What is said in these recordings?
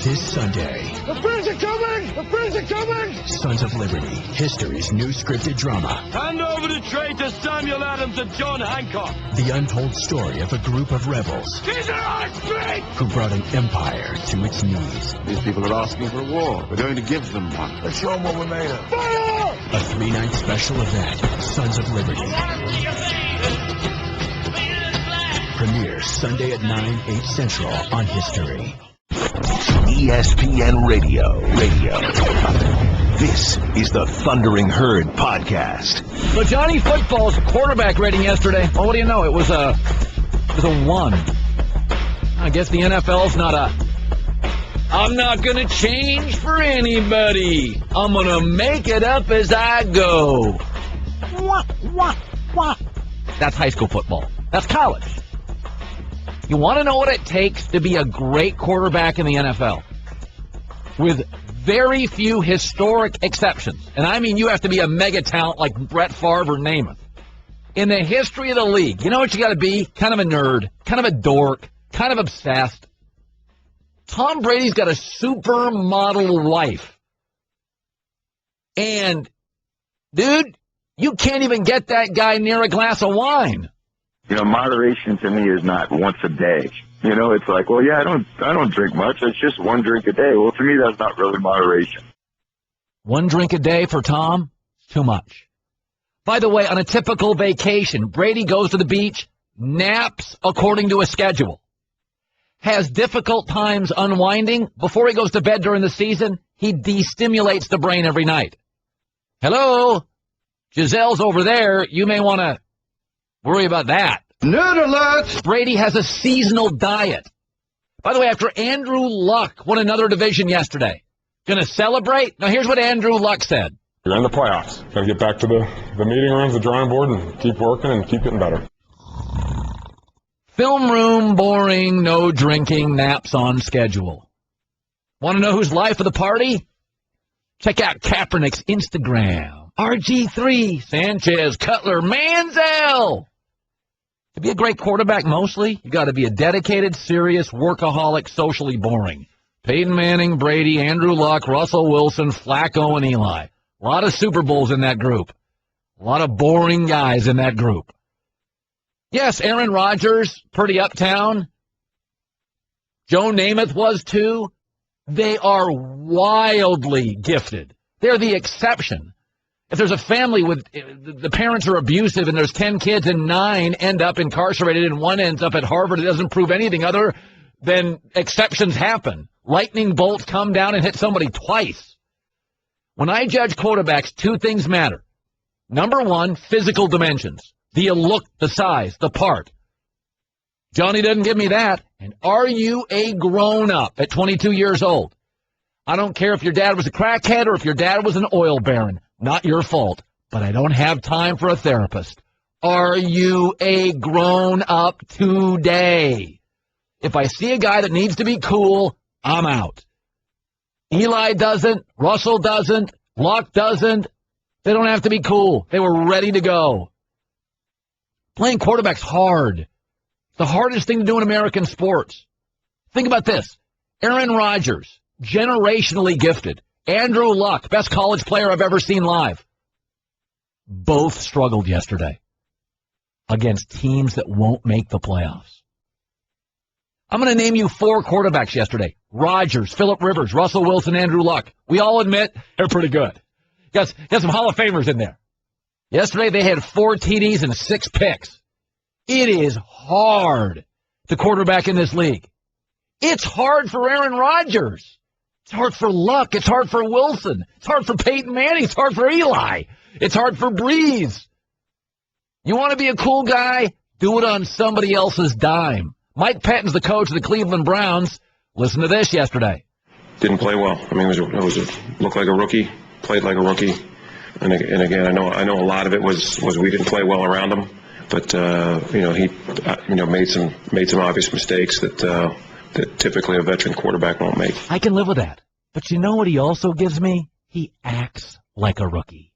This Sunday. The Friends are coming! The Friends are coming! Sons of Liberty, history's new scripted drama. Hand over the tray to Samuel Adams and John Hancock. The untold story of a group of rebels. These are our streets! Who brought an empire to its knees. These people are asking for a war. We're going to give them one. Let's show them what we're made of. Fire! A 3-night special event, Sons of Liberty. Premieres Sunday at 9, 8 Central on History. ESPN Radio. This is the Thundering Herd podcast. So Johnny Football's quarterback rating yesterday, well, what do you know? It was a 1. I guess the NFL's not I'm not going to change for anybody. I'm going to make it up as I go. What? That's high school football. That's college. You want to know what it takes to be a great quarterback in the NFL? With very few historic exceptions. And I mean you have to be a mega talent like Brett Favre or Namath. In the history of the league, you know what you got to be? Kind of a nerd, kind of a dork, kind of obsessed. Tom Brady's got a supermodel wife. And, dude, you can't even get that guy near a glass of wine. You know, moderation to me is not once a day. You know, it's like, well, yeah, I don't drink much. It's just one drink a day. Well, to me, that's not really moderation. One drink a day for Tom? Too much. By the way, on a typical vacation, Brady goes to the beach, naps according to a schedule. Has difficult times unwinding. Before he goes to bed during the season, he destimulates the brain every night. Hello? Giselle's over there. You may want to worry about that. Nerd alert! Brady has a seasonal diet. By the way, after Andrew Luck won another division yesterday, going to celebrate? Now, here's what Andrew Luck said. You're in the playoffs. Got to get back to the meeting rooms, the drawing board, and keep working and keep getting better. Film room, boring, no drinking, naps on schedule. Want to know who's life of the party? Check out Kaepernick's Instagram. RG3, Sanchez, Cutler, Manziel. To be a great quarterback, mostly, you got to be a dedicated, serious, workaholic, socially boring. Peyton Manning, Brady, Andrew Luck, Russell Wilson, Flacco, and Eli. A lot of Super Bowls in that group. A lot of boring guys in that group. Yes, Aaron Rodgers, pretty uptown. Joe Namath was too. They are wildly gifted. They're the exception. If there's a family with the parents are abusive and there's 10 kids and 9 end up incarcerated and 1 ends up at Harvard, it doesn't prove anything other than exceptions happen. Lightning bolts come down and hit somebody twice. When I judge quarterbacks, 2 things matter. Number 1, physical dimensions. The look, the size, the part. Johnny doesn't give me that. And are you a grown-up at 22 years old? I don't care if your dad was a crackhead or if your dad was an oil baron. Not your fault, but I don't have time for a therapist. Are you a grown-up today? If I see a guy that needs to be cool, I'm out. Eli doesn't. Russell doesn't. Luck doesn't. They don't have to be cool. They were ready to go. Playing quarterback's hard. It's the hardest thing to do in American sports. Think about this. Aaron Rodgers, generationally gifted. Andrew Luck, best college player I've ever seen live. Both struggled yesterday against teams that won't make the playoffs. I'm going to name you 4 quarterbacks yesterday. Rodgers, Phillip Rivers, Russell Wilson, Andrew Luck. We all admit they're pretty good. Got some Hall of Famers in there. Yesterday they had 4 TDs and 6 picks. It is hard to quarterback in this league. It's hard for Aaron Rodgers. It's hard for Luck. It's hard for Wilson. It's hard for Peyton Manning. It's hard for Eli. It's hard for Breeze. You want to be a cool guy? Do it on somebody else's dime. Mike Pettine's the coach of the Cleveland Browns. Listen to this yesterday. Didn't play well. I mean, looked like a rookie, played like a rookie. And again, I know a lot of it was we didn't play well around him. But he made some obvious mistakes that typically a veteran quarterback won't make. I can live with that. But you know what he also gives me? He acts like a rookie.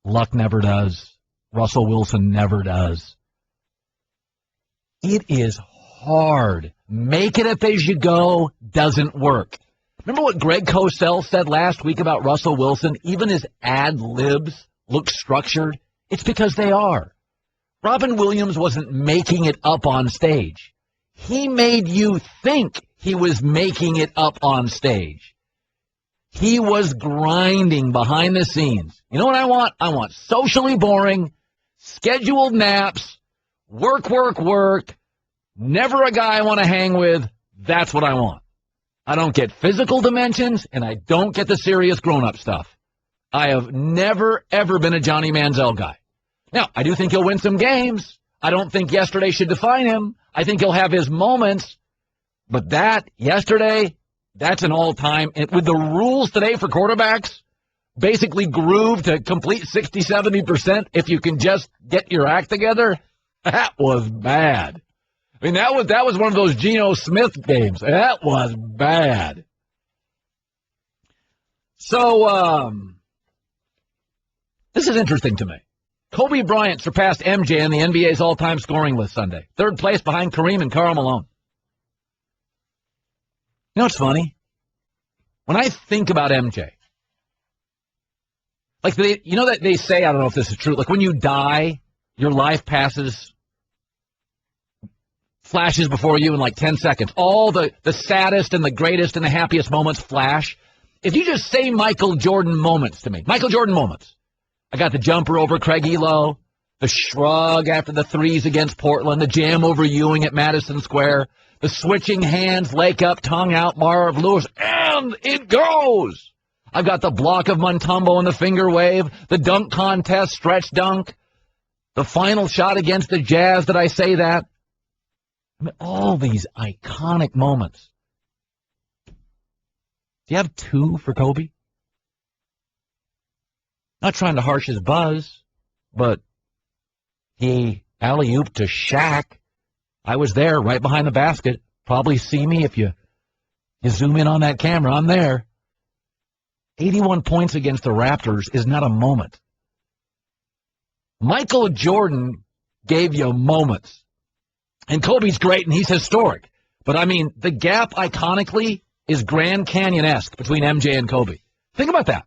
Luck never does. Russell Wilson never does. It is hard. Make it up as you go doesn't work. Remember what Greg Cosell said last week about Russell Wilson? Even his ad-libs look structured. It's because they are. Robin Williams wasn't making it up on stage. He made you think he was making it up on stage. He was grinding behind the scenes. You know what I want? I want socially boring, scheduled naps, work, never a guy I want to hang with. That's what I want. I don't get physical dimensions, and I don't get the serious grown-up stuff. I have never, ever been a Johnny Manziel guy. Now, I do think he'll win some games. I don't think yesterday should define him. I think he'll have his moments. But that, yesterday, that's an all-time. And with the rules today for quarterbacks, basically groove to complete 60, 70% if you can just get your act together, that was bad. I mean, that was one of those Geno Smith games. That was bad. So, this is interesting to me. Kobe Bryant surpassed MJ in the NBA's all-time scoring list Sunday. Third place behind Kareem and Karl Malone. You know what's funny? When I think about MJ, like you know that they say, I don't know if this is true, like when you die, your life flashes before you in like 10 seconds. All the saddest and the greatest and the happiest moments flash. If you just say Michael Jordan moments to me, Michael Jordan moments. I got the jumper over Craig Elo, the shrug after the threes against Portland, the jam over Ewing at Madison Square, the switching hands, leg up, tongue out, Marv Lewis, and it goes. I've got the block of Mutombo and the finger wave, the dunk contest, stretch dunk, the final shot against the Jazz. Did I say that? I mean, all these iconic moments. Do you have two for Kobe? Not trying to harsh his buzz, but he alley-ooped to Shaq. I was there right behind the basket. Probably see me if you zoom in on that camera. I'm there. 81 points against the Raptors is not a moment. Michael Jordan gave you moments. And Kobe's great, and he's historic. But, I mean, the gap iconically is Grand Canyon-esque between MJ and Kobe. Think about that.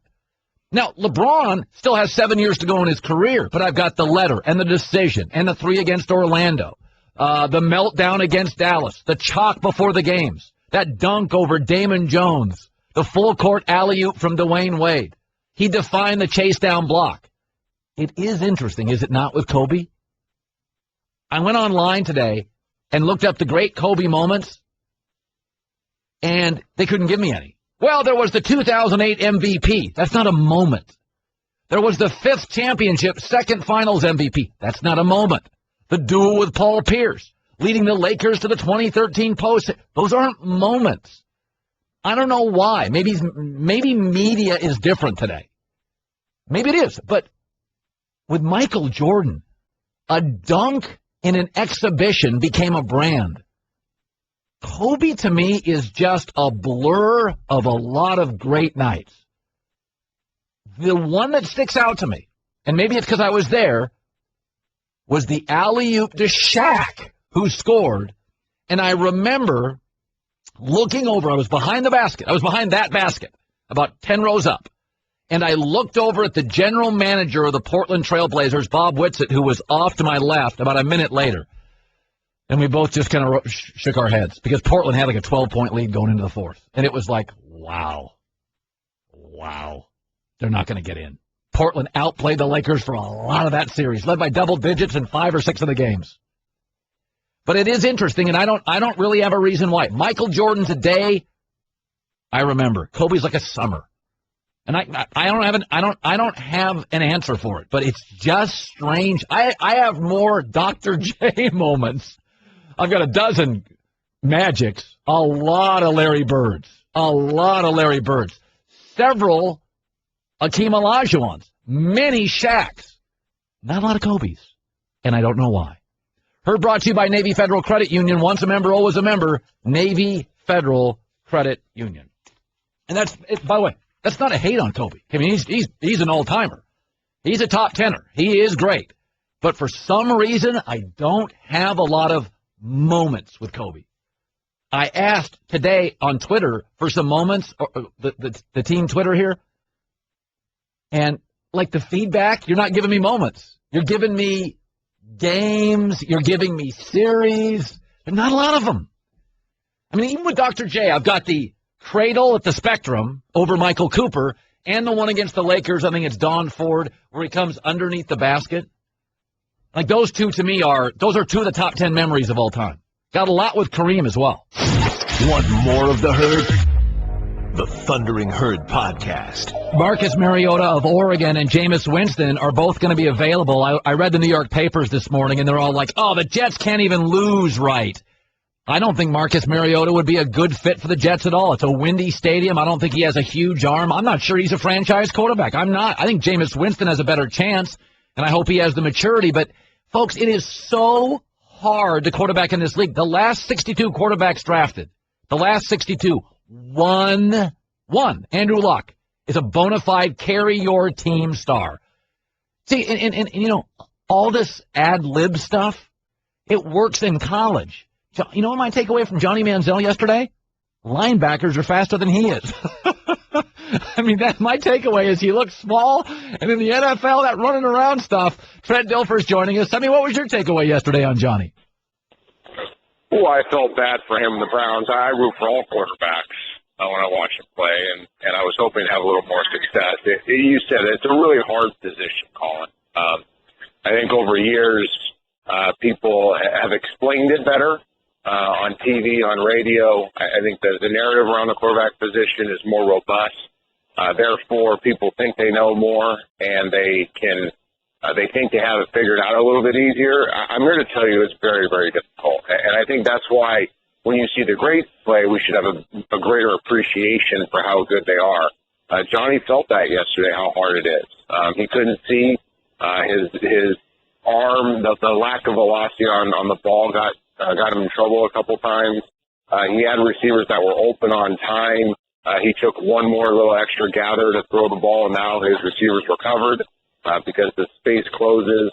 Now, LeBron still has 7 years to go in his career, but I've got the letter and the decision and the 3 against Orlando, the meltdown against Dallas, the chalk before the games, that dunk over Damon Jones, the full-court alley-oop from Dwayne Wade. He defined the chase-down block. It is interesting, is it not, with Kobe? I went online today and looked up the great Kobe moments, and they couldn't give me any. Well, there was the 2008 MVP. That's not a moment. There was the 5th championship, 2nd finals MVP. That's not a moment. The duel with Paul Pierce, leading the Lakers to the 2013 post. Those aren't moments. I don't know why. Maybe media is different today. Maybe it is. But with Michael Jordan, a dunk in an exhibition became a brand. Kobe, to me, is just a blur of a lot of great nights. The one that sticks out to me, and maybe it's because I was there, was the alley-oop to Shaq, who scored. And I remember looking over. I was behind the basket. I was behind that basket, about 10 rows up. And I looked over at the general manager of the Portland Trail Blazers, Bob Whitsitt, who was off to my left about a minute later. And we both just kind of shook our heads because Portland had like a 12-point lead going into the 4th. And it was like, wow. They're not going to get in. Portland outplayed the Lakers for a lot of that series, led by double digits in 5 or 6 of the games. But it is interesting, and I don't really have a reason why. Michael Jordan's a day, I remember. Kobe's like a summer. And I don't have an answer for it, but it's just strange. I have more Dr. J moments. I've got a dozen Magics, a lot of Larry Birds, several Akeem Olajuwons, many Shaqs, not a lot of Kobes, and I don't know why. Heard brought to you by Navy Federal Credit Union. Once a member, always a member. Navy Federal Credit Union. And that's, by the way, that's not a hate on Kobe. I mean, he's an all-timer. He's a top tenner. He is great. But for some reason, I don't have a lot of moments with Kobe. I asked today on Twitter for some moments, the team Twitter here, and like the feedback, you're not giving me moments. You're giving me games. You're giving me series. There's not a lot of them. I mean, even with Dr. J, I've got the cradle at the Spectrum over Michael Cooper and the one against the Lakers. I think it's Don Ford where he comes underneath the basket. Like those two to me those are two of the top 10 memories of all time. Got a lot with Kareem as well. Want more of the Herd? The Thundering Herd Podcast. Marcus Mariota of Oregon and Jameis Winston are both going to be available. I read the New York papers this morning, and they're all like, oh, the Jets can't even lose right. I don't think Marcus Mariota would be a good fit for the Jets at all. It's a windy stadium. I don't think he has a huge arm. I'm not sure he's a franchise quarterback. I'm not. I think Jameis Winston has a better chance, and I hope he has the maturity. But, folks, it is so hard to quarterback in this league. The last 62 quarterbacks drafted, the last 62, one, Andrew Luck, is a bona fide carry-your-team star. See, and you know, all this ad-lib stuff, it works in college. You know what my takeaway from Johnny Manziel yesterday? Linebackers are faster than he is. I mean, my takeaway is he looks small, and in the NFL, that running around stuff, Trent Dilfer's joining us. I mean, what was your takeaway yesterday on Johnny? Well, I felt bad for him and the Browns. I root for all quarterbacks when I watch him play, and I was hoping to have a little more success. You said it's a really hard position, Colin. I think over years, people have explained it better on TV, on radio. I think the narrative around the quarterback position is more robust. Therefore, people think they know more, and they think they have it figured out a little bit easier. I'm here to tell you it's very, very difficult. And I think that's why when you see the greats play, we should have a greater appreciation for how good they are. Johnny felt that yesterday, how hard it is. He couldn't see his arm, the lack of velocity on the ball got him in trouble a couple times. He had receivers that were open on time. He took one more little extra gather to throw the ball, and now his receivers were covered. Because the space closes.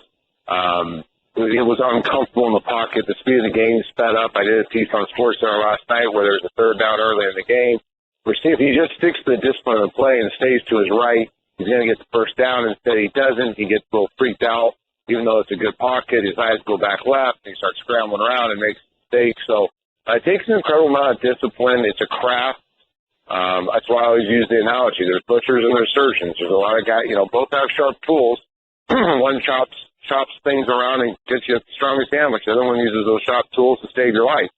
It was uncomfortable in the pocket. The speed of the game sped up. I did a piece on SportsCenter last night where there was a third down early in the game. If he just sticks to the discipline of the play and stays to his right, he's going to get the first down. Instead, he doesn't. He gets a little freaked out. Even though it's a good pocket, his eyes go back left, and he starts scrambling around and makes mistakes. So it takes an incredible amount of discipline. It's a craft. That's why I always use the analogy. There's butchers and there's surgeons. There's a lot of guys, both have sharp tools. One chops things around and gets you a strongest sandwich. The other one uses those sharp tools to save your life.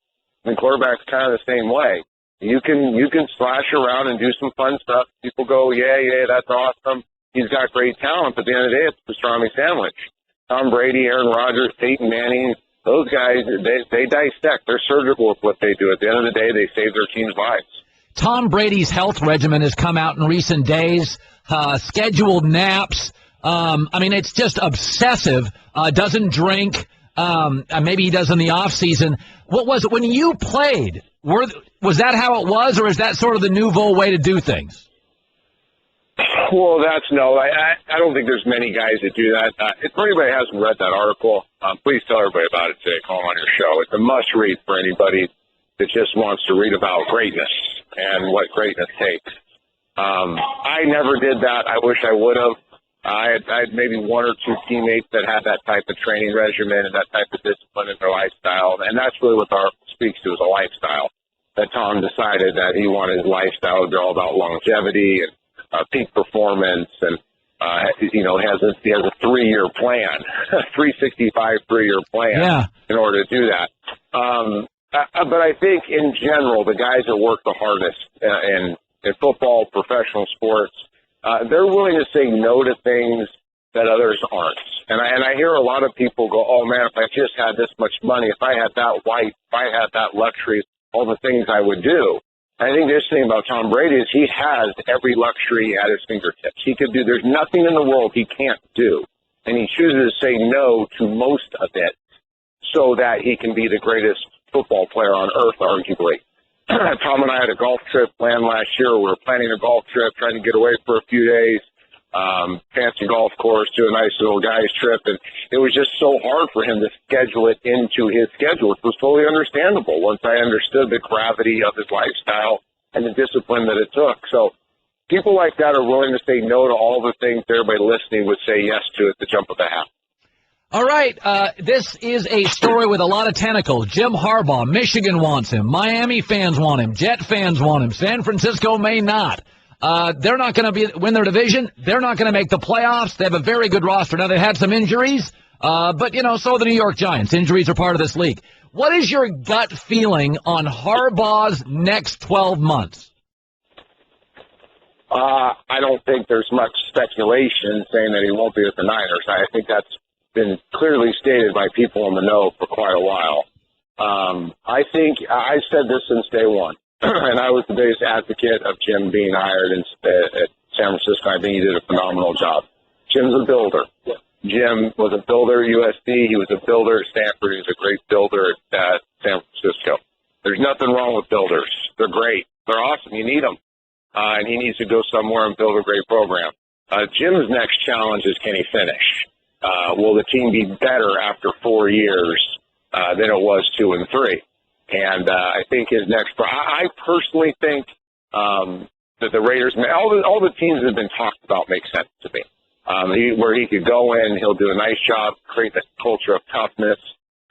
And quarterback's kind of the same way. You can slash around and do some fun stuff. People go, yeah, that's awesome. He's got great talent, but at the end of the day, it's the pastrami sandwich. Tom Brady, Aaron Rodgers, Peyton Manning, those guys, they dissect. They're surgical with what they do. At the end of the day, they save their team's lives. Tom Brady's health regimen has come out in recent days. Scheduled naps. I mean, it's just obsessive. Doesn't drink. Maybe he does in the off season. What was it when you played? Was that how it was, or is that sort of the nouveau way to do things? Well, I don't think there's many guys that do that. If anybody hasn't read that article, please tell everybody about it today. Call on your show. It's a must-read for anybody that just wants to read about greatness and what greatness takes. I never did that. I wish I would have. I had maybe one or two teammates that had that type of training regimen and that type of discipline in their lifestyle, and that's really what the article speaks to, is a lifestyle. That Tom decided that he wanted his lifestyle to be all about longevity and peak performance, and he has a 3-year plan, 365 3-year plan in order to do that. But I think in general, the guys that work the hardest in football, professional sports, they're willing to say no to things that others aren't. And I hear a lot of people go, oh man, if I just had this much money, if I had that wife, if I had that luxury, all the things I would do. I think the interesting about Tom Brady is he has every luxury at his fingertips. there's nothing in the world he can't do. And he chooses to say no to most of it so that he can be the greatest football player on earth, arguably. Tom and I had a golf trip planned last year. We were planning a golf trip, trying to get away for a few days. fancy golf course to a nice little guy's trip, and it was just so hard for him to schedule it into his schedule, which was totally understandable once I understood the gravity of his lifestyle and the discipline that it took. So people like that are willing to say no to all the things everybody listening would say yes to at the jump of a hat. All right, this is a story with a lot of tentacles. Jim Harbaugh, Michigan wants him. Miami fans want him. Jet fans want him. San Francisco may not. They're not going to win their division. They're not going to make the playoffs. They have a very good roster. Now, they've had some injuries, but, so the New York Giants. Injuries are part of this league. What is your gut feeling on Harbaugh's next 12 months? I don't think there's much speculation saying that he won't be with the Niners. I think that's been clearly stated by people in the know for quite a while. I think I've said this since day one. And I was the biggest advocate of Jim being hired at San Francisco. I think he did a phenomenal job. Jim's a builder. Jim was a builder at USC. He was a builder at Stanford. He was a great builder at San Francisco. There's nothing wrong with builders. They're great. They're awesome. You need them. And he needs to go somewhere and build a great program. Jim's next challenge is, can he finish? Will the team be better after 4 years than it was 2 and 3? And I think his next – I personally think that the Raiders – all the teams that have been talked about make sense to me. Where he could go in, he'll do a nice job, create that culture of toughness,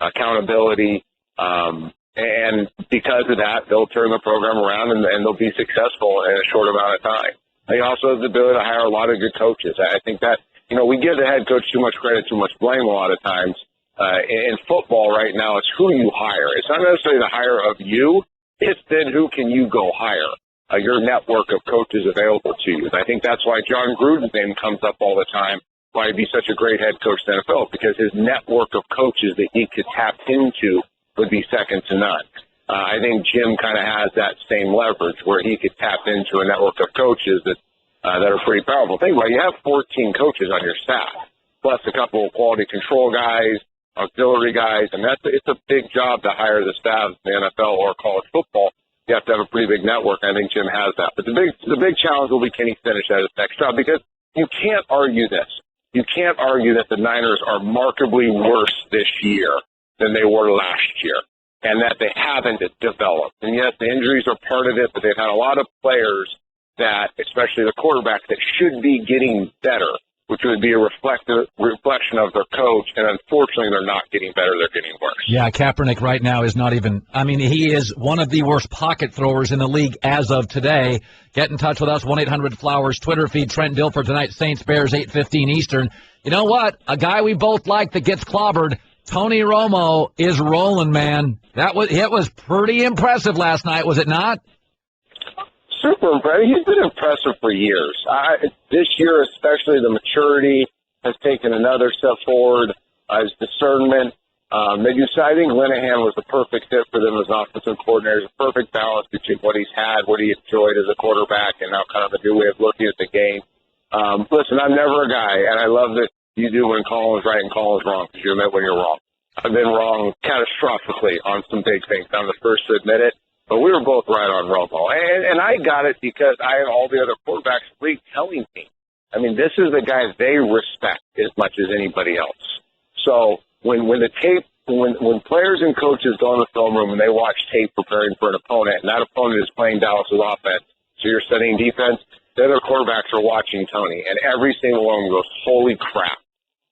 accountability, and because of that, they'll turn the program around and they'll be successful in a short amount of time. He also has the ability to hire a lot of good coaches. I think that, we give the head coach too much credit, too much blame a lot of times. In football right now, it's who you hire. It's not necessarily the hire of you. It's then who can you go hire, your network of coaches available to you. And I think that's why John Gruden's name comes up all the time, why he'd be such a great head coach in the NFL, because his network of coaches that he could tap into would be second to none. I think Jim kind of has that same leverage where he could tap into a network of coaches that are pretty powerful. Think about it, you have 14 coaches on your staff, plus a couple of quality control guys, auxiliary guys, and it's a big job to hire the staff in the NFL or college football. You have to have a pretty big network. I think Jim has that. But the big challenge will be, can he finish at his next job? Because you can't argue this. You can't argue that the Niners are markedly worse this year than they were last year, and that they haven't developed. And yes, the injuries are part of it, but they've had a lot of players that, especially the quarterback, that should be getting better, which would be a reflection of their coach, and unfortunately they're not getting better, they're getting worse. Yeah, Kaepernick right now is not even – he is one of the worst pocket throwers in the league as of today. Get in touch with us, 1-800-FLOWERS, Twitter feed, Trent Dilfer tonight, Saints-Bears, 8:15 Eastern. You know what? A guy we both like that gets clobbered, Tony Romo, is rolling, man. It was pretty impressive last night, was it not? Super impressive. He's been impressive for years. This year, especially, the maturity has taken another step forward. His discernment. I think Linehan was the perfect fit for them as an offensive coordinator. There's a perfect balance between what he's had, what he enjoyed as a quarterback, and now kind of a new way of looking at the game. Listen, I'm never a guy, and I love that you do when Colin's right and Colin's wrong, because you admit when you're wrong. I've been wrong catastrophically on some big things. I'm the first to admit it. But we were both right on Romo. And I got it because I had all the other quarterbacks in the league telling me. This is the guy they respect as much as anybody else. So when players and coaches go in the film room and they watch tape preparing for an opponent, and that opponent is playing Dallas's offense, so you're studying defense, the other quarterbacks are watching Tony. And every single one goes, holy crap.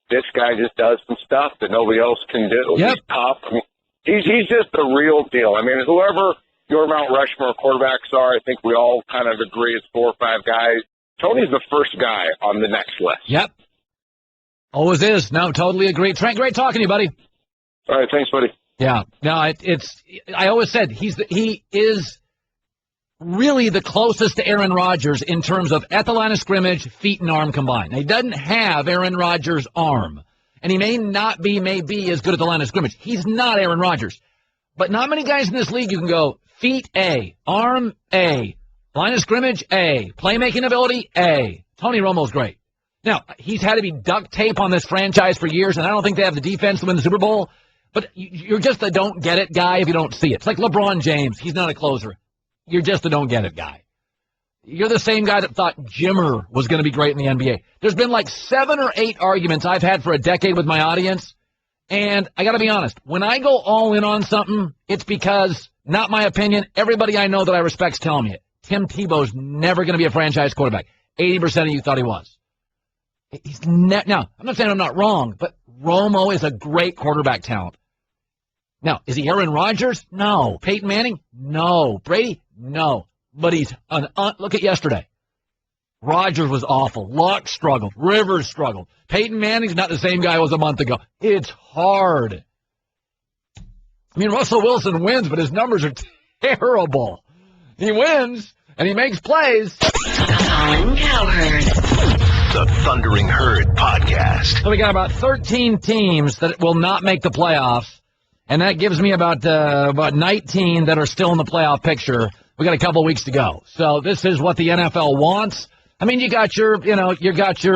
This guy just does some stuff that nobody else can do. Yep. He's tough. He's just the real deal. Whoever your Mount Rushmore quarterbacks are, I think we all kind of agree it's 4 or 5 guys. Tony's the first guy on the next list. Yep. Always is. No, totally agree. Trent, great talking to you, buddy. All right, thanks, buddy. Yeah. No, I always said he is really the closest to Aaron Rodgers in terms of at the line of scrimmage, feet and arm combined. Now, he doesn't have Aaron Rodgers' arm, and he may be as good at the line of scrimmage. He's not Aaron Rodgers. But not many guys in this league you can go, feet A, arm A, line of scrimmage A, playmaking ability A. Tony Romo's great. Now, he's had to be duct tape on this franchise for years, and I don't think they have the defense to win the Super Bowl. But you're just a don't get it guy if you don't see it. It's like LeBron James. He's not a closer. You're just a don't get it guy. You're the same guy that thought Jimmer was going to be great in the NBA. There's been like 7 or 8 arguments I've had for a decade with my audience, and I got to be honest, when I go all in on something, it's because, not my opinion, everybody I know that I respect's telling me it. Tim Tebow's never going to be a franchise quarterback. 80% of you thought he was. Now, I'm not saying I'm not wrong, but Romo is a great quarterback talent. Now, is he Aaron Rodgers? No. Peyton Manning? No. Brady? No. But he's look at yesterday. Rodgers was awful. Luck struggled. Rivers struggled. Peyton Manning's not the same guy he was a month ago. It's hard. I mean, Russell Wilson wins, but his numbers are terrible. He wins, and he makes plays. Colin Cowherd. The Thundering Herd Podcast. So we got about 13 teams that will not make the playoffs, and that gives me about 19 that are still in the playoff picture. We got a couple weeks to go. So this is what the NFL wants. I mean, you got your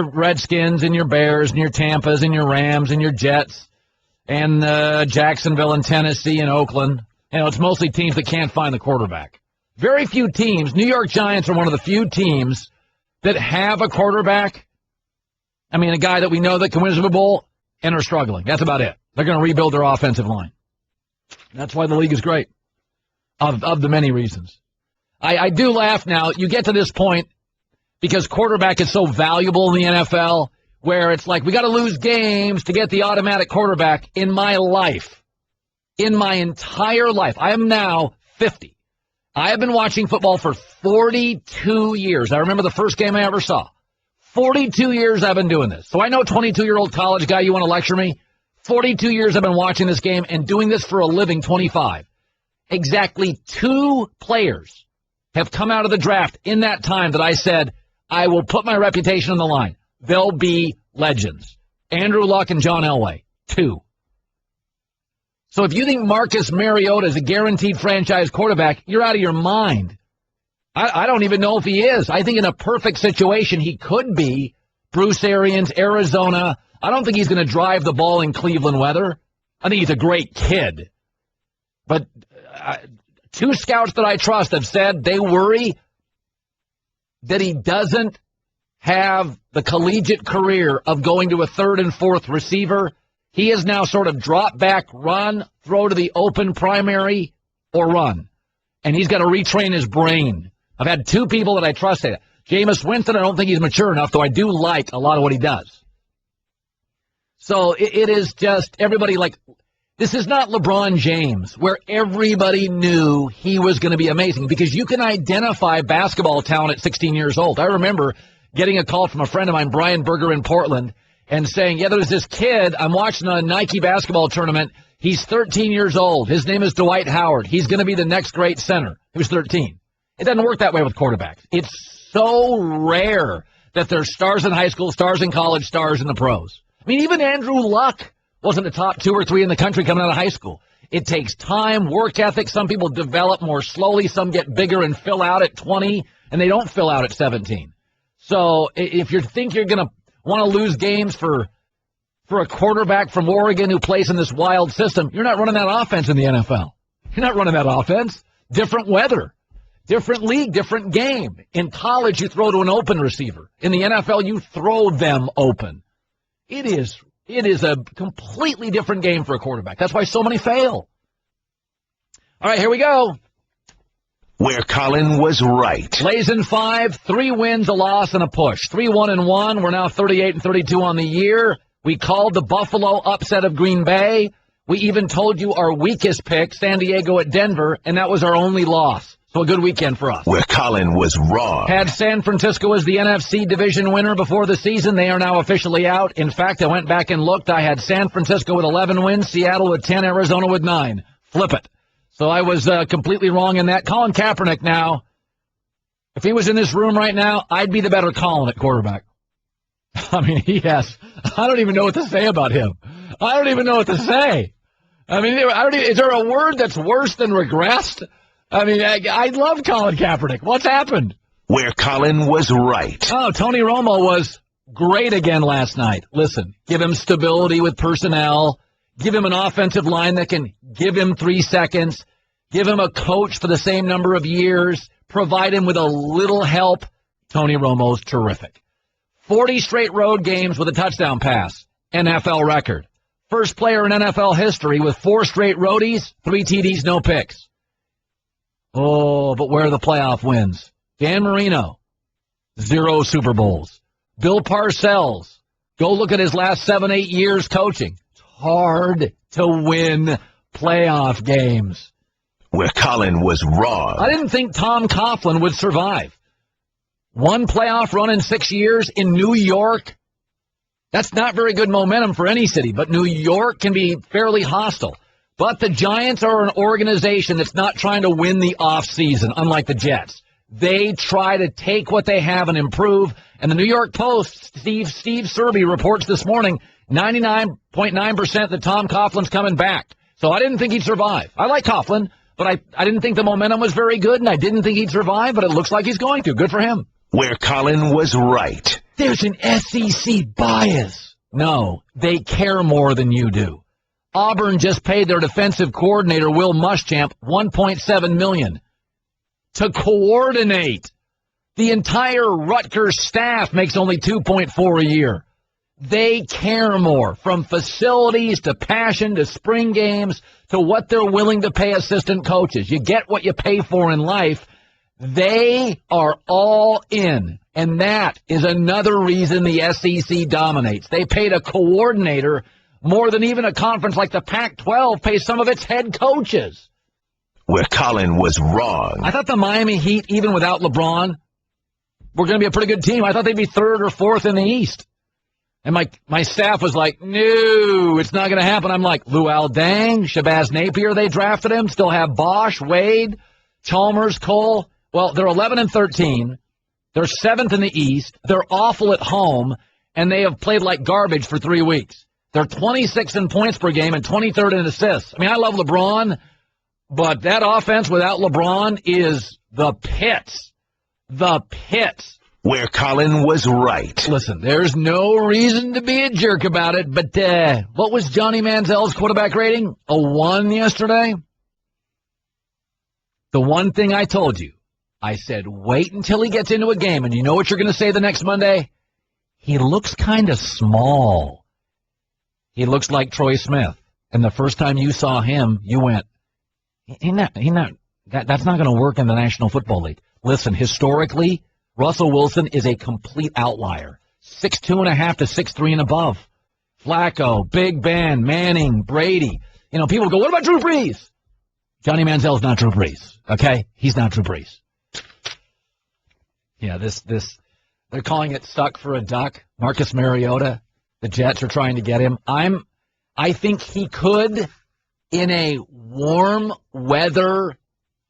Redskins and your Bears and your Tampas and your Rams and your Jets and Jacksonville and Tennessee and Oakland. It's mostly teams that can't find the quarterback. Very few teams. New York Giants are one of the few teams that have a quarterback. I mean, a guy that we know that can win a Super Bowl and are struggling. That's about it. They're going to rebuild their offensive line. That's why the league is great, of the many reasons. I do laugh now. You get to this point because quarterback is so valuable in the NFL where it's like we got to lose games to get the automatic quarterback. In my life, in my entire life, I am now 50. I have been watching football for 42 years. I remember the first game I ever saw. 42 years I've been doing this. So I know 22-year-old college guy, you want to lecture me? 42 years I've been watching this game and doing this for a living, 25. Exactly 2 players have come out of the draft in that time that I said, I will put my reputation on the line. They'll be legends. Andrew Luck and John Elway. 2. So if you think Marcus Mariota is a guaranteed franchise quarterback, you're out of your mind. I don't even know if he is. I think in a perfect situation, he could be. Bruce Arians, Arizona. I don't think he's going to drive the ball in Cleveland weather. I think he's a great kid. But 2 scouts that I trust have said they worry that he doesn't have the collegiate career of going to a 3rd and 4th receiver. He is now sort of drop back, run, throw to the open primary, or run. And he's got to retrain his brain. I've had 2 people that I trust say that. Jameis Winston, I don't think he's mature enough, though I do like a lot of what he does. So it is just everybody like, this is not LeBron James, where everybody knew he was going to be amazing, because you can identify basketball talent at 16 years old. I remember getting a call from a friend of mine, Brian Berger in Portland, and saying, yeah, there's this kid, I'm watching a Nike basketball tournament. He's 13 years old. His name is Dwight Howard. He's going to be the next great center. He was 13. It doesn't work that way with quarterbacks. It's so rare that there's stars in high school, stars in college, stars in the pros. I mean, even Andrew Luck wasn't the top 2 or 3 in the country coming out of high school. It takes time, work ethic. Some people develop more slowly. Some get bigger and fill out at 20, and they don't fill out at 17. So if you think you're going to want to lose games for a quarterback from Oregon who plays in this wild system, you're not running that offense in the NFL. You're not running that offense. Different weather, different league, different game. In college, you throw to an open receiver. In the NFL, you throw them open. It is a completely different game for a quarterback. That's why so many fail. All right, here we go. Where Colin was right. Lays in 5, 3 wins, a loss, and a push. 3-1-1. We're now 38-32 on the year. We called the Buffalo upset of Green Bay. We even told you our weakest pick, San Diego at Denver, and that was our only loss. So a good weekend for us. Where Colin was wrong. Had San Francisco as the NFC division winner before the season. They are now officially out. In fact, I went back and looked. I had San Francisco with 11 wins, Seattle with 10, Arizona with 9. Flip it. So I was completely wrong in that. Colin Kaepernick now, if he was in this room right now, I'd be the better Colin at quarterback. I mean, I don't even know what to say about him. I don't even know what to say. I mean, is there a word that's worse than regressed? I mean, I love Colin Kaepernick. What's happened? Where Colin was right. Oh, Tony Romo was great again last night. Listen, give him stability with personnel. Give him an offensive line that can give him 3 seconds. Give him a coach for the same number of years. provide him with a little help, Tony Romo's terrific. 40 straight road games with a touchdown pass, NFL record. First player in NFL history with 4 straight roadies, 3 TDs, no picks. Oh, but where are the playoff wins? Dan Marino, 0 Super Bowls. Bill Parcells, go look at his last 7-8 years coaching. It's hard to win playoff games. Where Colin was wrong. I didn't think Tom Coughlin would survive. 1 playoff run in 6 years in New York. That's not very good momentum for any city, but New York can be fairly hostile. But the Giants are an organization that's not trying to win the offseason, unlike the Jets. They try to take what they have and improve. And the New York Post, Steve Serby reports this morning, 99.9% that Tom Coughlin's coming back. So I didn't think he'd survive. I like Coughlin, but I didn't think the momentum was very good, and I didn't think he'd survive, but it looks like he's going to. Good for him. Where Colin was right. There's an SEC bias. No, they care more than you do. Auburn just paid their defensive coordinator, Will Muschamp, $1.7 million to coordinate. The entire Rutgers staff makes only $2.4 a year. They care more, from facilities to passion to spring games to what they're willing to pay assistant coaches. You get what you pay for in life. They are all in, and that is another reason the SEC dominates. They paid a coordinator more than even a conference like the Pac-12 pays some of its head coaches. Where Colin was wrong. I thought the Miami Heat, even without LeBron, were going to be a pretty good team. I thought they'd be 3rd or 4th in the East. And my staff was like, no, it's not going to happen. I'm like, Luol Deng, Shabazz Napier, they drafted him. Still have Bosch, Wade, Chalmers, Cole. Well, they're 11-13. They're 7th in the East. They're awful at home, and they have played like garbage for 3 weeks. They're 26th in points per game and 23rd in assists. I mean, I love LeBron, but that offense without LeBron is the pits. The pits. Where Colin was right. Listen, there's no reason to be a jerk about it, but what was Johnny Manziel's quarterback rating? A 1 yesterday? The one thing I told you, I said, wait until he gets into a game, and you know what you're going to say the next Monday? He looks kind of small. He looks like Troy Smith. And the first time you saw him, you went, that's not going to work in the National Football League. Listen, historically, Russell Wilson is a complete outlier. 6'2.5" to 6'3" and above. Flacco, Big Ben, Manning, Brady. You know, people go, what about Drew Brees? Johnny Manziel's not Drew Brees, okay? He's not Drew Brees. Yeah, they're calling it suck for a duck. Marcus Mariota, the Jets are trying to get him. I think he could, in a warm weather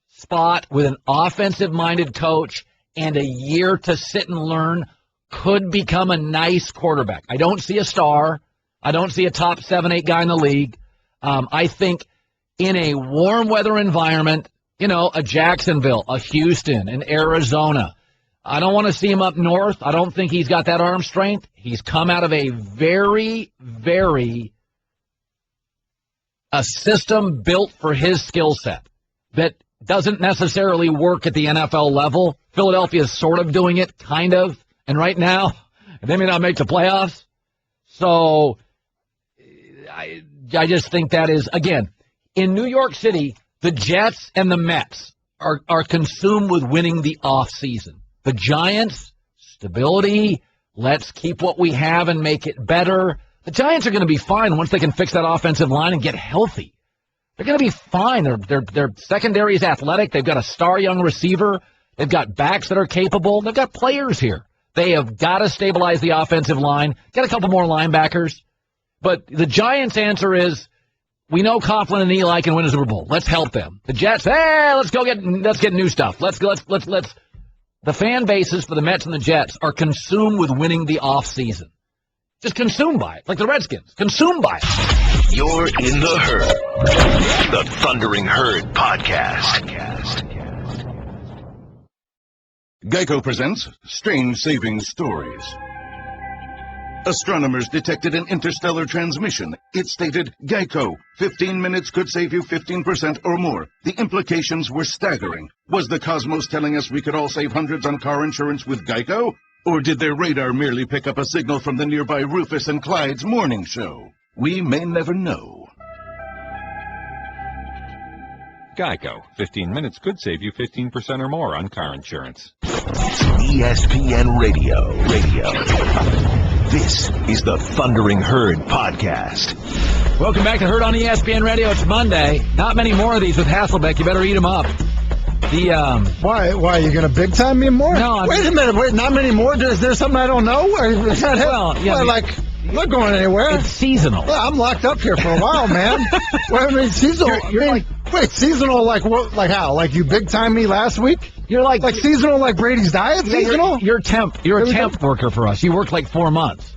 spot with an offensive-minded coach and a year to sit and learn, could become a nice quarterback. I don't see a star. I don't see a top 7-8 guy in the league. I think in a warm weather environment, you know, a Jacksonville, a Houston, an Arizona. I don't want to see him up north. I don't think he's got that arm strength. He's come out of a very, very a system built for his skill set that doesn't necessarily work at the NFL level. Philadelphia is sort of doing it, kind of. And right now, they may not make the playoffs. So I just think that is, again, in New York City, the Jets and the Mets are consumed with winning the offseason. The Giants, stability, let's keep what we have and make it better. The Giants are going to be fine once they can fix that offensive line and get healthy. They're going to be fine. Their secondary is athletic. They've got a star young receiver. They've got backs that are capable. They've got players here. They have got to stabilize the offensive line. Get a couple more linebackers. But the Giants' answer is, we know Coughlin and Eli can win a Super Bowl. Let's help them. The Jets, let's get new stuff. Let's. The fan bases for the Mets and the Jets are consumed with winning the offseason. Just consumed by it, like the Redskins. Consumed by it. You're in the Herd. The Thundering Herd Podcast. Geico presents Strange Savings Stories. Astronomers detected an interstellar transmission. It stated, Geico, 15 minutes could save you 15% or more. The implications were staggering. Was the cosmos telling us we could all save hundreds on car insurance with Geico? Or did their radar merely pick up a signal from the nearby Rufus and Clyde's morning show? We may never know. Geico. 15 minutes could save you 15% or more on car insurance. ESPN Radio. This is the Thundering Herd Podcast. Welcome back to Herd on ESPN Radio. It's Monday. Not many more of these with Hasselbeck. You better eat them up. Why are you going to big time me more? No, wait a minute. Not many more? Is there something I don't know? I'm not going anywhere. It's seasonal. Well, I'm locked up here for a while, man. Seasonal. Seasonal like what? Like how? Like you big time me last week? You're like seasonal, like Brady's diet. Seasonal. You're temp. You're a temp worker for us. You work like 4 months.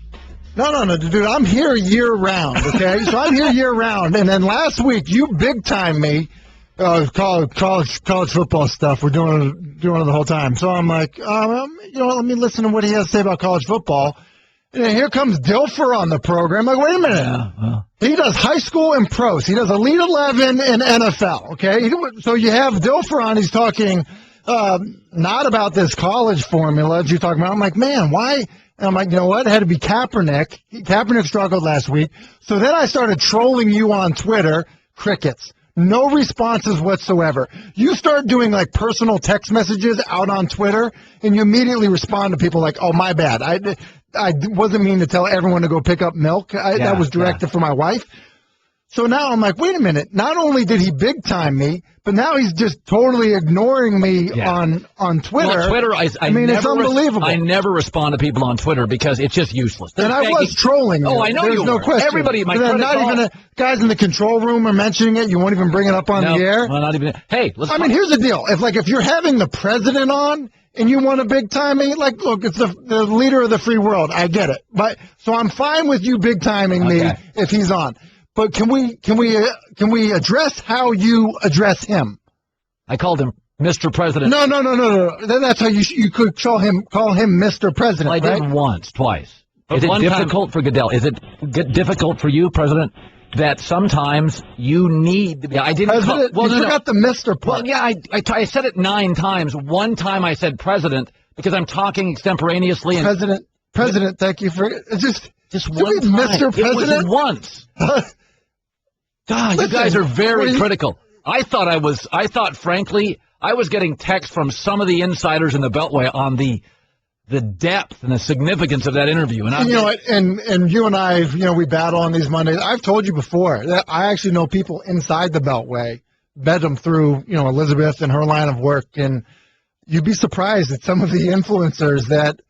No, dude. I'm here year round. Okay, so I'm here year round. And then last week you big time me. College football stuff. We're doing it the whole time. So I'm like, let me listen to what he has to say about college football. And then here comes Dilfer on the program. I'm like, wait a minute. Yeah. He does high school and pros. He does Elite 11 and NFL. Okay, so you have Dilfer on. He's talking not about this college formula that you're talking about. I'm like, man, why? And I'm like, you know what? It had to be Kaepernick. Kaepernick struggled last week. So then I started trolling you on Twitter. Crickets. No responses whatsoever. You start doing like personal text messages out on Twitter, and you immediately respond to people like, "Oh, my bad. I wasn't meaning to tell everyone to go pick up milk. That was directed for my wife." So now I'm like, wait a minute. Not only did he big time me, but now he's just totally ignoring me on Twitter. Well, Twitter, I mean, it's unbelievable. I never respond to people on Twitter because it's just useless. And I was trolling you. Oh, I know There's no question. Everybody, guys in the control room are mentioning it. You won't even bring it up on the air. Well, not even. Hey, here's the deal. If you're having the president on and you want to big time me, like, look, it's the leader of the free world. I get it. But so I'm fine with you big timing me if he's on. But can we address how you address him? I called him Mr. President. No. That's how you could call him Mr. President. Well, I did twice. Is it difficult for Goodell? Is it difficult for you, President, that sometimes you need to be... I didn't President? Well, you forgot the Mr. part. Well, yeah, I said it 9 times. One time I said President because I'm talking extemporaneously. And President, thank you for... Just one time. Mr. President? It was once. God, you guys are very critical. I thought, frankly, I was getting texts from some of the insiders in the Beltway on the depth and the significance of that interview. And you and I, we battle on these Mondays. I've told you before that I actually know people inside the Beltway, met them through, Elizabeth and her line of work. And you'd be surprised at some of the influencers that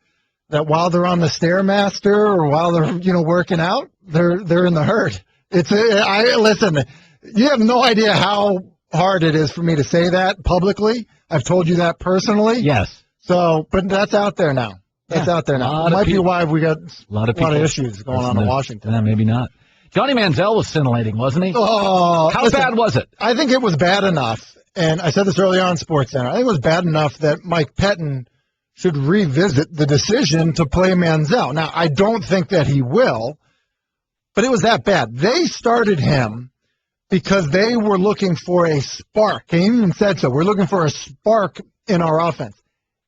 while they're on the Stairmaster or while they're, working out, they're in the herd. Listen, you have no idea how hard it is for me to say that publicly. I've told you that personally. Yes. So, but that's out there now. That's out there now. It might be why we got a lot of issues going on in Washington. Yeah, maybe not. Johnny Manziel was scintillating, wasn't he? Oh, how bad was it? I think it was bad enough, and I said this earlier on SportsCenter. I think it was bad enough that Mike Pettin should revisit the decision to play Manziel. Now, I don't think that he will. But it was that bad. They started him because they were looking for a spark. He even said so. We're looking for a spark in our offense.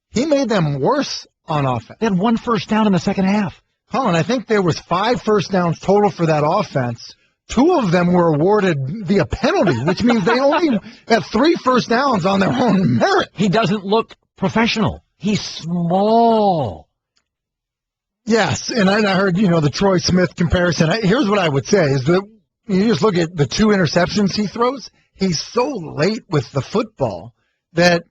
He made them worse on offense. They had 1 first down in the second half. Colin, I think there was 5 first downs total for that offense. 2 of them were awarded via penalty, which means they only had 3 first downs on their own merit. He doesn't look professional. He's small. Yes, and I heard, the Troy Smith comparison. Here's what I would say is that you just look at the 2 interceptions he throws. He's so late with the football that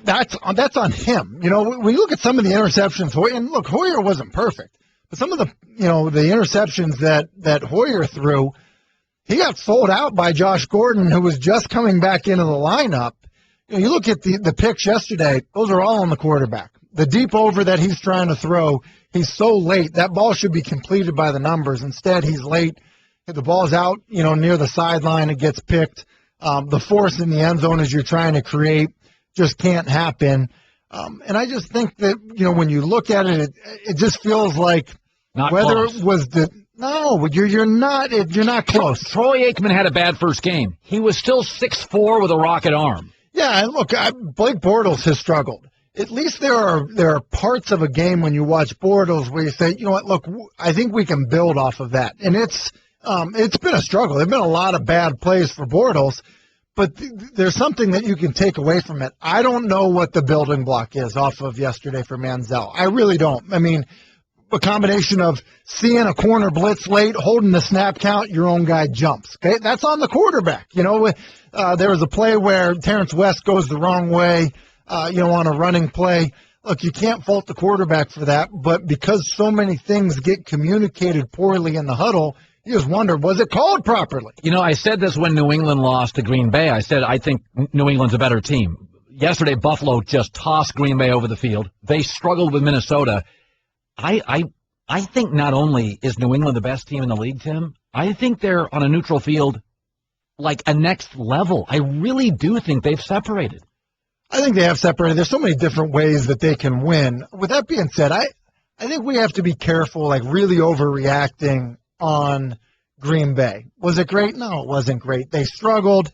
that's on him. When you look at some of the interceptions, and look, Hoyer wasn't perfect, but some of the, the interceptions that Hoyer threw, he got sold out by Josh Gordon, who was just coming back into the lineup. You look at the picks yesterday, those are all on the quarterback. The deep over that he's trying to throw, he's so late. That ball should be completed by the numbers. Instead, he's late. The ball's out, near the sideline. It gets picked. The force in the end zone as you're trying to create just can't happen. And I just think that, when you look at it, it just feels like Not Whether close. it was you're not close. Troy Aikman had a bad first game. He was still 6'4" with a rocket arm. Yeah, and look, Blake Bortles has struggled. At least there are parts of a game when you watch Bortles where you say, you know what, look, I think we can build off of that. And it's been a struggle. There have been a lot of bad plays for Bortles, but there's something that you can take away from it. I don't know what the building block is off of yesterday for Manziel. I really don't. I mean, a combination of seeing a corner blitz late, holding the snap count, your own guy jumps. Okay, that's on the quarterback. You know, there was a play where Terrence West goes the wrong way, on a running play. Look, you can't fault the quarterback for that, but because so many things get communicated poorly in the huddle, you just wonder, was it called properly? You know, I said this when New England lost to Green Bay. I said I think New England's a better team. Yesterday, Buffalo just tossed Green Bay over the field. They struggled with Minnesota. I think not only is New England the best team in the league, Tim, I think they're on a neutral field like a next level. I really do think they've separated. I think they have separated. There's so many different ways that they can win. With that being said, I think we have to be careful, like really overreacting on Green Bay. Was it great? No, it wasn't great. They struggled.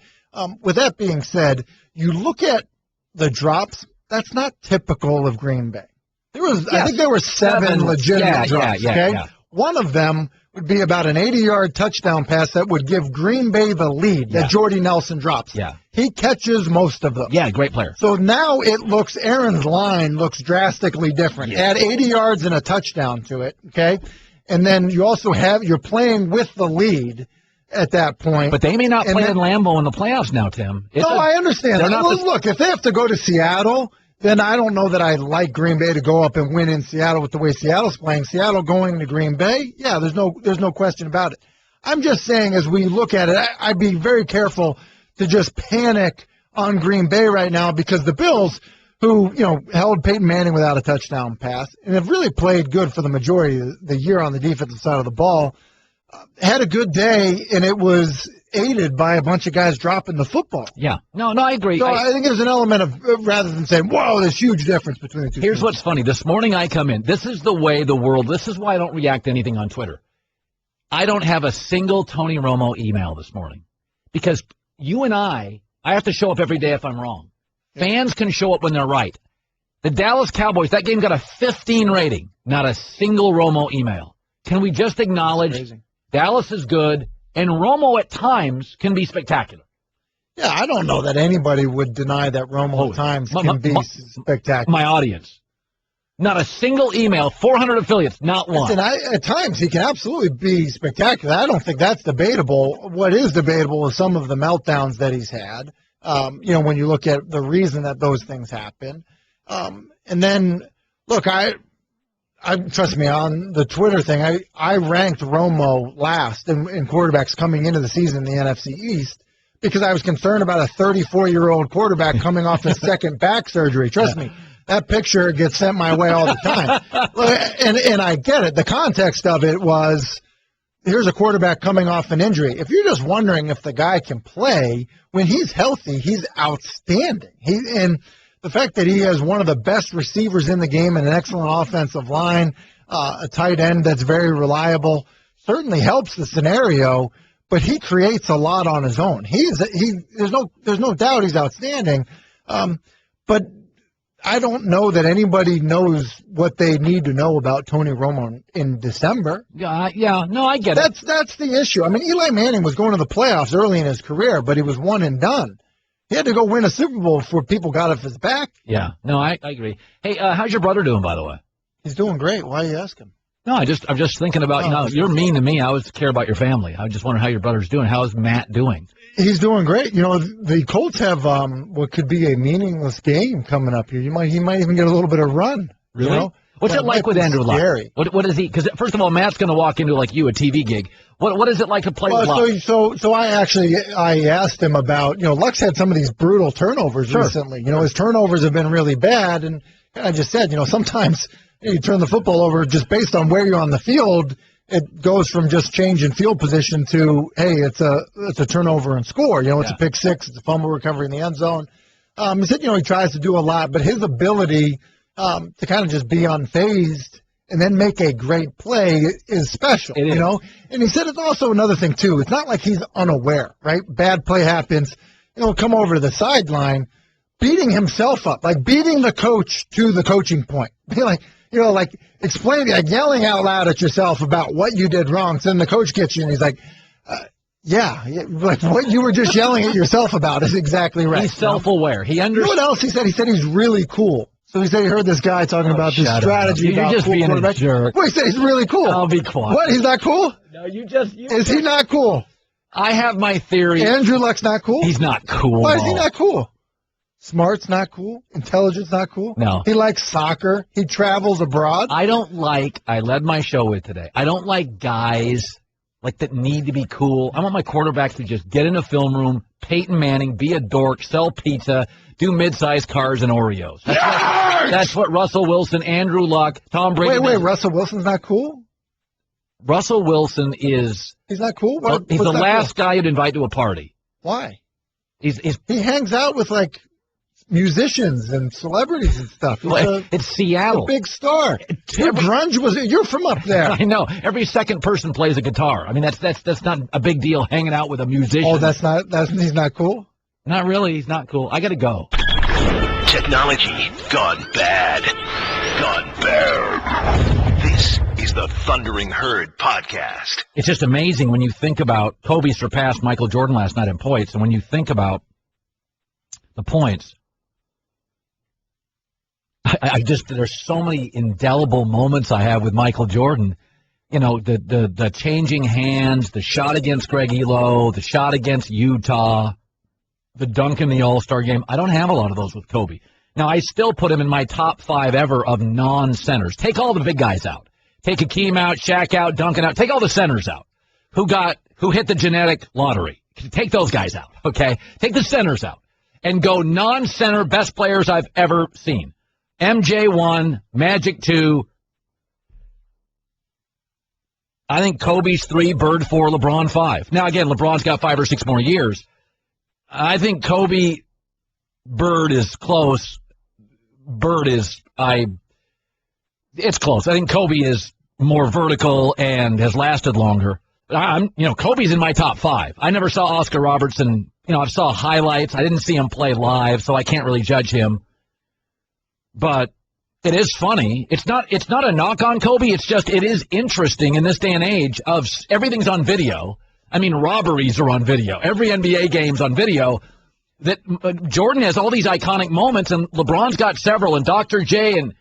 With that being said, you look at the drops, that's not typical of Green Bay. I think there were seven legitimate drops. Yeah. One of them would be about an 80-yard touchdown pass that would give Green Bay the lead that Jordy Nelson drops. Yeah. He catches most of them. Yeah, great player. So now Aaron's line looks drastically different. Yeah. Add 80 yards and a touchdown to it, okay? And then you also you're playing with the lead at that point. But they may not play in Lambeau in the playoffs now, Tim. I understand that. Look, if they have to go to Seattle, then I don't know that I like Green Bay to go up and win in Seattle with the way Seattle's playing. Seattle going to Green Bay, yeah, there's no question about it. I'm just saying as we look at it, I'd be very careful to just panic on Green Bay right now because the Bills, who held Peyton Manning without a touchdown pass and have really played good for the majority of the year on the defensive side of the ball, had a good day, and it was aided by a bunch of guys dropping the football. Yeah. No, I agree. So I think there's an element of, rather than saying, whoa, there's huge difference between the two. Here's what's funny. This morning I come in. This is the way the world, this is why I don't react to anything on Twitter. I don't have a single Tony Romo email this morning because you and I have to show up every day if I'm wrong. Fans can show up when they're right. The Dallas Cowboys, that game got a 15 rating, not a single Romo email. Can we just acknowledge Dallas is good, and Romo at times can be spectacular? Yeah, I don't know that anybody would deny that Romo at times can be spectacular. My audience. Not a single email, 400 affiliates, not one. Listen, at times he can absolutely be spectacular. I don't think that's debatable. What is debatable is some of the meltdowns that he's had, when you look at the reason that those things happen. And then, look, I trust me, on the Twitter thing, I ranked Romo last in quarterbacks coming into the season in the NFC East because I was concerned about a 34-year-old quarterback coming off his second back surgery. Trust me, that picture gets sent my way all the time. And I get it. The context of it was, here's a quarterback coming off an injury. If you're just wondering if the guy can play, when he's healthy, he's outstanding. And the fact that he has one of the best receivers in the game and an excellent offensive line, a tight end that's very reliable, certainly helps the scenario, but he creates a lot on his own. There's no doubt he's outstanding, but I don't know that anybody knows what they need to know about Tony Romo in December. I get it. That's the issue. I mean, Eli Manning was going to the playoffs early in his career, but he was one and done. He had to go win a Super Bowl before people got off his back. Yeah. No, I agree. Hey, how's your brother doing, by the way? He's doing great. Why are you asking? No, I'm just thinking about, you're mean to me. I always care about your family. I just wonder how your brother's doing. How is Matt doing? He's doing great. The Colts have what could be a meaningless game coming up here. He might even get a little bit of run. Really? What's it like with Andrew Luck? What is he? Because first of all, Matt's going to walk into like you, a TV gig. What is it like to play with Luck? So I asked him about, Luck's had some of these brutal turnovers recently. His turnovers have been really bad, and I just said, sometimes you turn the football over just based on where you're on the field. It goes from just changing field position to, hey, it's a turnover and score. It's a pick six, it's a fumble recovery in the end zone. He said, he tries to do a lot, but his ability to kind of just be unfazed and then make a great play is special, you know? And he said it's also another thing, too. It's not like he's unaware, right? Bad play happens. Come over to the sideline, beating himself up, like beating the coach to the coaching point. Be like, explaining, like yelling out loud at yourself about what you did wrong. So then the coach gets you, and he's like, yeah, like what you were just yelling at yourself about is exactly right. He's self-aware. He understands. You know what else he said? He said he's really cool. So he said he heard this guy talking about this strategy. You're just being a jerk. Well, he said he's really cool. I'll be quiet. What? He's not cool? No, Is he not cool? I have my theory. Andrew Luck's not cool? He's not cool. Why is he not cool? Smart's not cool. Intelligence not cool. No. He likes soccer. He travels abroad. I led my show with today. I don't like guys that need to be cool. I want my quarterbacks to just get in a film room, Peyton Manning, be a dork, sell pizza, do mid-sized cars and Oreos. That's what Russell Wilson, Andrew Luck, Tom Brady. Wait, Russell Wilson's not cool? Russell Wilson is... He's not cool? He's the last guy you'd invite to a party. Why? He hangs out with, musicians and celebrities and stuff. It's Seattle. A big star. Grunge was it? You're from up there. I know. Every second person plays a guitar. I mean, that's not a big deal hanging out with a musician. Oh, he's not cool? Not really. He's not cool. I got to go. Technology gone bad. Gone bad. This is the Thundering Herd podcast. It's just amazing when you think about Kobe surpassed Michael Jordan last night in points, and when you think about the points, there's so many indelible moments I have with Michael Jordan. The changing hands, the shot against Greg Elo, the shot against Utah, the dunk in the All-Star game. I don't have a lot of those with Kobe. Now, I still put him in my top 5 ever of non-centers. Take all the big guys out. Take Hakeem out, Shaq out, Duncan out. Take all the centers out. Who hit the genetic lottery. Take those guys out, okay? Take the centers out. And go non-center best players I've ever seen. MJ 1, Magic 2. I think Kobe's 3, Bird 4, LeBron 5. Now, again, LeBron's got 5 or 6 more years. I think Kobe, Bird is close. It's close. I think Kobe is more vertical and has lasted longer. Kobe's in my top 5. I never saw Oscar Robertson. I saw highlights. I didn't see him play live, so I can't really judge him. But it is funny. It's not a knock on Kobe. It's just it is interesting in this day and age of everything's on video. I mean, robberies are on video. Every NBA game's on video. That Jordan has all these iconic moments, and LeBron's got several, and Dr. J, and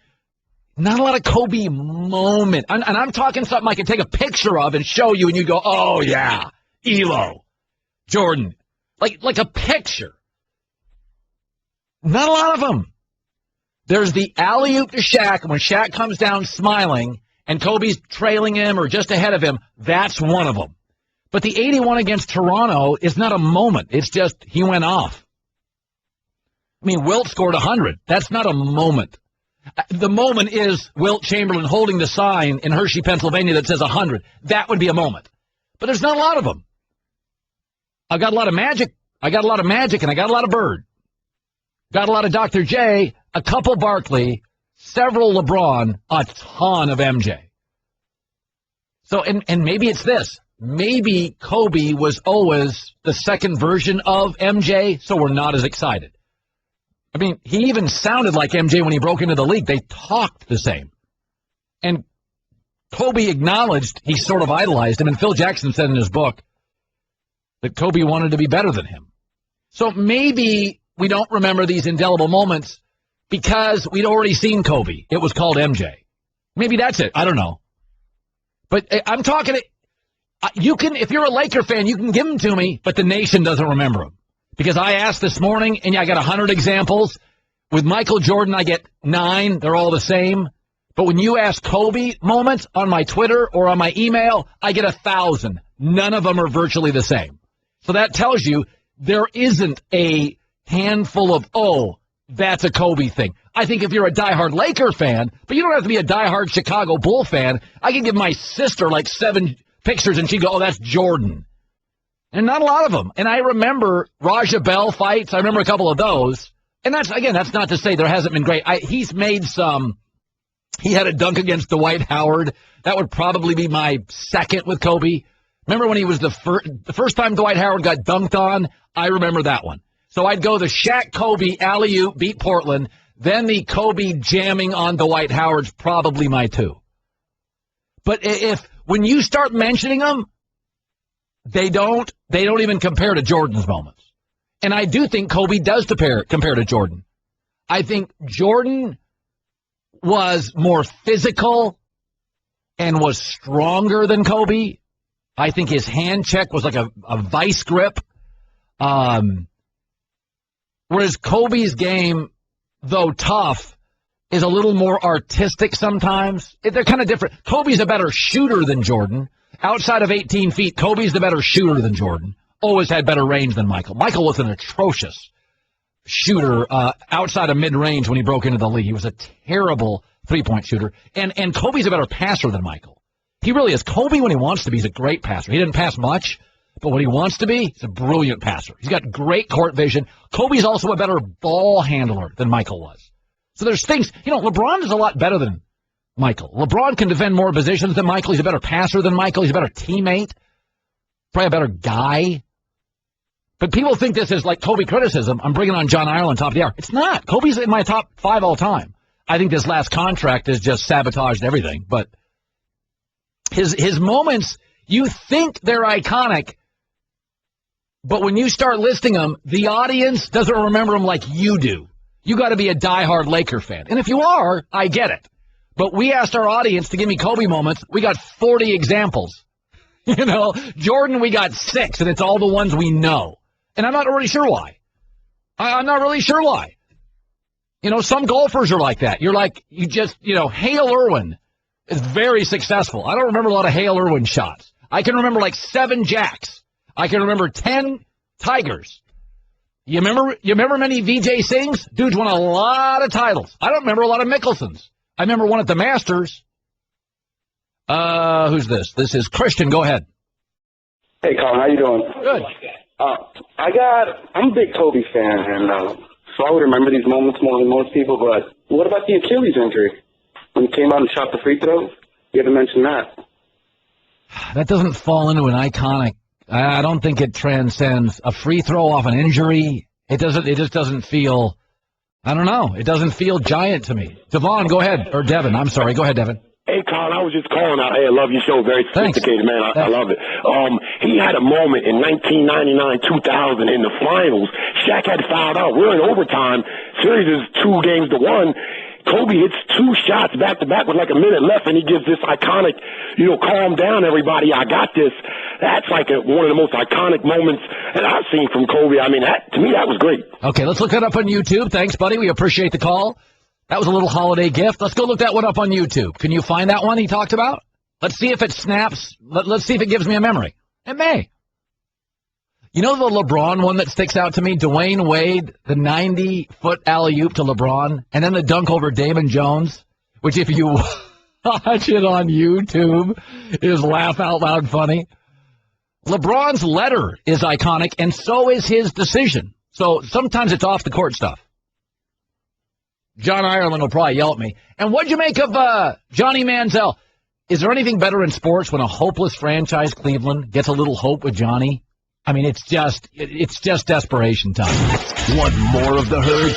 not a lot of Kobe moment. And I'm talking something I can take a picture of and show you, and you go, oh, yeah, Elo, Jordan. Like a picture. Not a lot of them. There's the alley-oop to Shaq, and when Shaq comes down smiling, and Kobe's trailing him or just ahead of him, that's one of them. But the 81 against Toronto is not a moment. It's just he went off. I mean, Wilt scored 100. That's not a moment. The moment is Wilt Chamberlain holding the sign in Hershey, Pennsylvania that says 100. That would be a moment. But there's not a lot of them. I got a lot of Magic. And I got a lot of Bird. Got a lot of Dr. J, a couple Barkley, several LeBron, a ton of MJ. So, and maybe it's this. Maybe Kobe was always the second version of MJ, so we're not as excited. I mean, he even sounded like MJ when he broke into the league. They talked the same. And Kobe acknowledged he sort of idolized him, and Phil Jackson said in his book that Kobe wanted to be better than him. So maybe we don't remember these indelible moments because we'd already seen Kobe. It was called MJ. Maybe that's it. I don't know. But I'm talking, you can, if you're a Laker fan, you can give them to me, but the nation doesn't remember them. Because I asked this morning, and I got 100 examples. With Michael Jordan, I get 9. They're all the same. But when you ask Kobe moments on my Twitter or on my email, I get 1,000. None of them are virtually the same. So that tells you there isn't a handful of, oh, that's a Kobe thing. I think if you're a diehard Laker fan, but you don't have to be a diehard Chicago Bull fan, I can give my sister 7 pictures and she'd go, oh, that's Jordan. And not a lot of them. And I remember Raja Bell fights. I remember a couple of those. And that's not to say there hasn't been great. He's made some He had a dunk against Dwight Howard. That would probably be my second with Kobe. Remember when he was the first time Dwight Howard got dunked on? I remember that one. So I'd go the Shaq Kobe alley-oop beat Portland, then the Kobe jamming on Dwight Howard's probably my two. But when you start mentioning them, they don't even compare to Jordan's moments. And I do think Kobe does compare to Jordan. I think Jordan was more physical and was stronger than Kobe. I think his hand check was like a vice grip. Whereas Kobe's game, though tough, is a little more artistic sometimes. They're kind of different. Kobe's a better shooter than Jordan. Outside of 18 feet, Kobe's the better shooter than Jordan. Always had better range than Michael. Michael was an atrocious shooter outside of mid-range when he broke into the league. He was a terrible three-point shooter. And Kobe's a better passer than Michael. He really is. Kobe, when he wants to be, he's a great passer. He didn't pass much, but when he wants to be, he's a brilliant passer. He's got great court vision. Kobe's also a better ball handler than Michael was. So there's things, LeBron is a lot better than Michael. LeBron can defend more positions than Michael. He's a better passer than Michael. He's a better teammate. Probably a better guy. But people think this is like Kobe criticism. I'm bringing on John Ireland top of the hour. It's not. Kobe's in my top 5 all time. I think this last contract has just sabotaged everything. But his moments, you think they're iconic, but when you start listing them, the audience doesn't remember them like you do. You got to be a diehard Laker fan. And if you are, I get it. But we asked our audience to give me Kobe moments. We got 40 examples. Jordan, we got 6, and it's all the ones we know. And I'm not really sure why. I'm not really sure why. Some golfers are like that. Hale Irwin is very successful. I don't remember a lot of Hale Irwin shots. I can remember like 7 jacks. I can remember 10 tigers. You remember many Vijay Singhs? Dude's won a lot of titles. I don't remember a lot of Mickelsons. I remember one at the Masters. Who's this? This is Christian. Go ahead. Hey, Colin, how you doing? Good. I'm a big Kobe fan, and so I would remember these moments more than most people, but what about the Achilles injury? When he came out and shot the free throw? You haven't mentioned that. That doesn't fall into an iconic. I don't think it transcends a free throw off an injury. It just doesn't feel, I don't know. It doesn't feel giant to me. Devon, go ahead. Or Devin, I'm sorry. Go ahead, Devin. Hey, Colin, I was just calling out. Hey, I love your show. Very sophisticated, man. I love it. He had a moment in 1999-2000 in the finals. Shaq had fouled out. We're in overtime. Series is 2-1. Kobe hits 2 shots back-to-back with like a minute left, and he gives this iconic, calm down, everybody, I got this. That's like one of the most iconic moments that I've seen from Kobe. I mean, to me, that was great. Okay, let's look that up on YouTube. Thanks, buddy. We appreciate the call. That was a little holiday gift. Let's go look that one up on YouTube. Can you find that one he talked about? Let's see if it snaps. Let's see if it gives me a memory. It may. The LeBron one that sticks out to me? Dwayne Wade, the 90-foot alley-oop to LeBron, and then the dunk over Damon Jones, which if you watch it on YouTube is laugh out loud funny. LeBron's letter is iconic, and so is his decision. So sometimes it's off the court stuff. John Ireland will probably yell at me. And what'd you make of Johnny Manziel? Is there anything better in sports when a hopeless franchise, Cleveland, gets a little hope with Johnny? I mean, it's just desperation time. Want more of the Herd?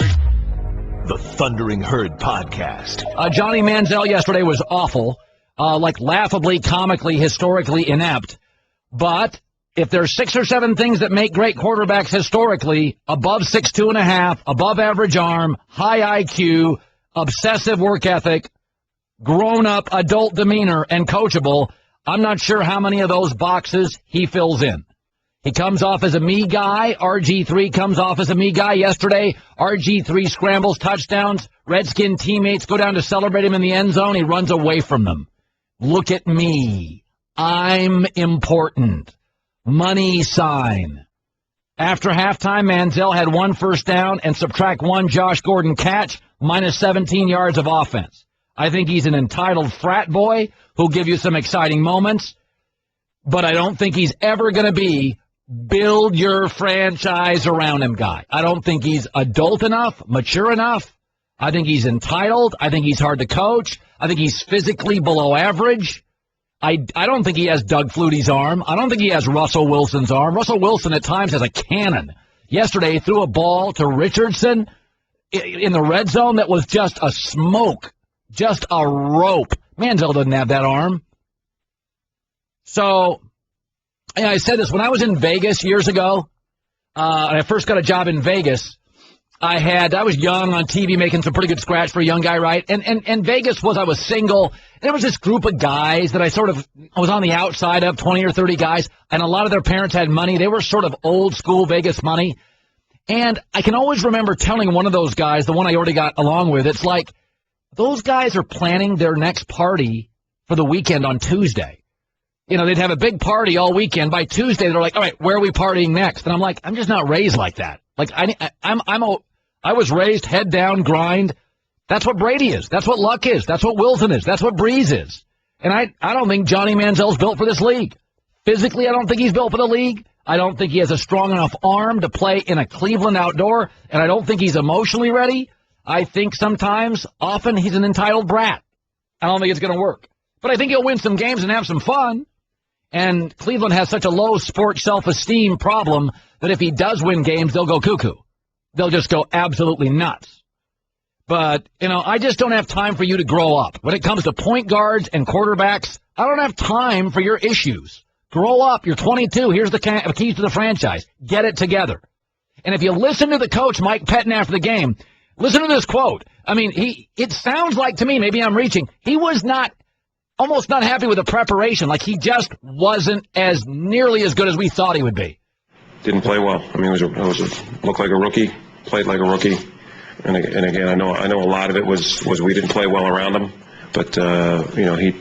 The Thundering Herd Podcast. Johnny Manziel yesterday was awful, laughably, comically, historically inept. But if there's 6 or 7 things that make great quarterbacks historically, above 6'2.5", above average arm, high IQ, obsessive work ethic, grown-up adult demeanor, and coachable, I'm not sure how many of those boxes he fills in. He comes off as a me guy. RG3 comes off as a me guy. Yesterday, RG3 scrambles touchdowns. Redskin teammates go down to celebrate him in the end zone. He runs away from them. Look at me. I'm important. Money sign. After halftime, Manziel had 1 first down and subtract 1 Josh Gordon catch, minus 17 yards of offense. I think he's an entitled frat boy who'll give you some exciting moments, but I don't think he's ever going to be build your franchise around him guy. I don't think he's adult enough, mature enough. I think he's entitled. I think he's hard to coach. I think he's physically below average. I don't think he has Doug Flutie's arm. I don't think he has Russell Wilson's arm. Russell Wilson at times has a cannon. Yesterday, he threw a ball to Richardson in the red zone that was just a smoke, just a rope. Manziel doesn't have that arm. So, I said this, when I was in Vegas years ago, and I first got a job in Vegas, I was young on TV making some pretty good scratch for a young guy, right? And Vegas I was single. There was this group of guys that I was on the outside of, 20 or 30 guys, and a lot of their parents had money. They were sort of old school Vegas money. And I can always remember telling one of those guys, the one I already got along with, it's like, those guys are planning their next party for the weekend on Tuesday. They'd have a big party all weekend. By Tuesday, they're like, all right, where are we partying next? And I'm like, I'm just not raised like that. Like, I was raised head down, grind. That's what Brady is. That's what Luck is. That's what Wilson is. That's what Breeze is. And I don't think Johnny Manziel's built for this league. Physically, I don't think he's built for the league. I don't think he has a strong enough arm to play in a Cleveland outdoor, and I don't think he's emotionally ready. I think often, he's an entitled brat. I don't think it's going to work. But I think he'll win some games and have some fun. And Cleveland has such a low sports self-esteem problem that if he does win games, they'll go cuckoo. They'll just go absolutely nuts. But, I just don't have time for you to grow up. When it comes to point guards and quarterbacks, I don't have time for your issues. Grow up. You're 22. Here's the keys to the franchise. Get it together. And if you listen to the coach, Mike Pettin, after the game, listen to this quote. I mean, it sounds like to me, maybe I'm reaching, he was almost not happy with the preparation. Like, he just wasn't nearly as good as we thought he would be. Didn't play well. I mean, looked like a rookie, played like a rookie. And again, I know a lot of it was we didn't play well around him. But he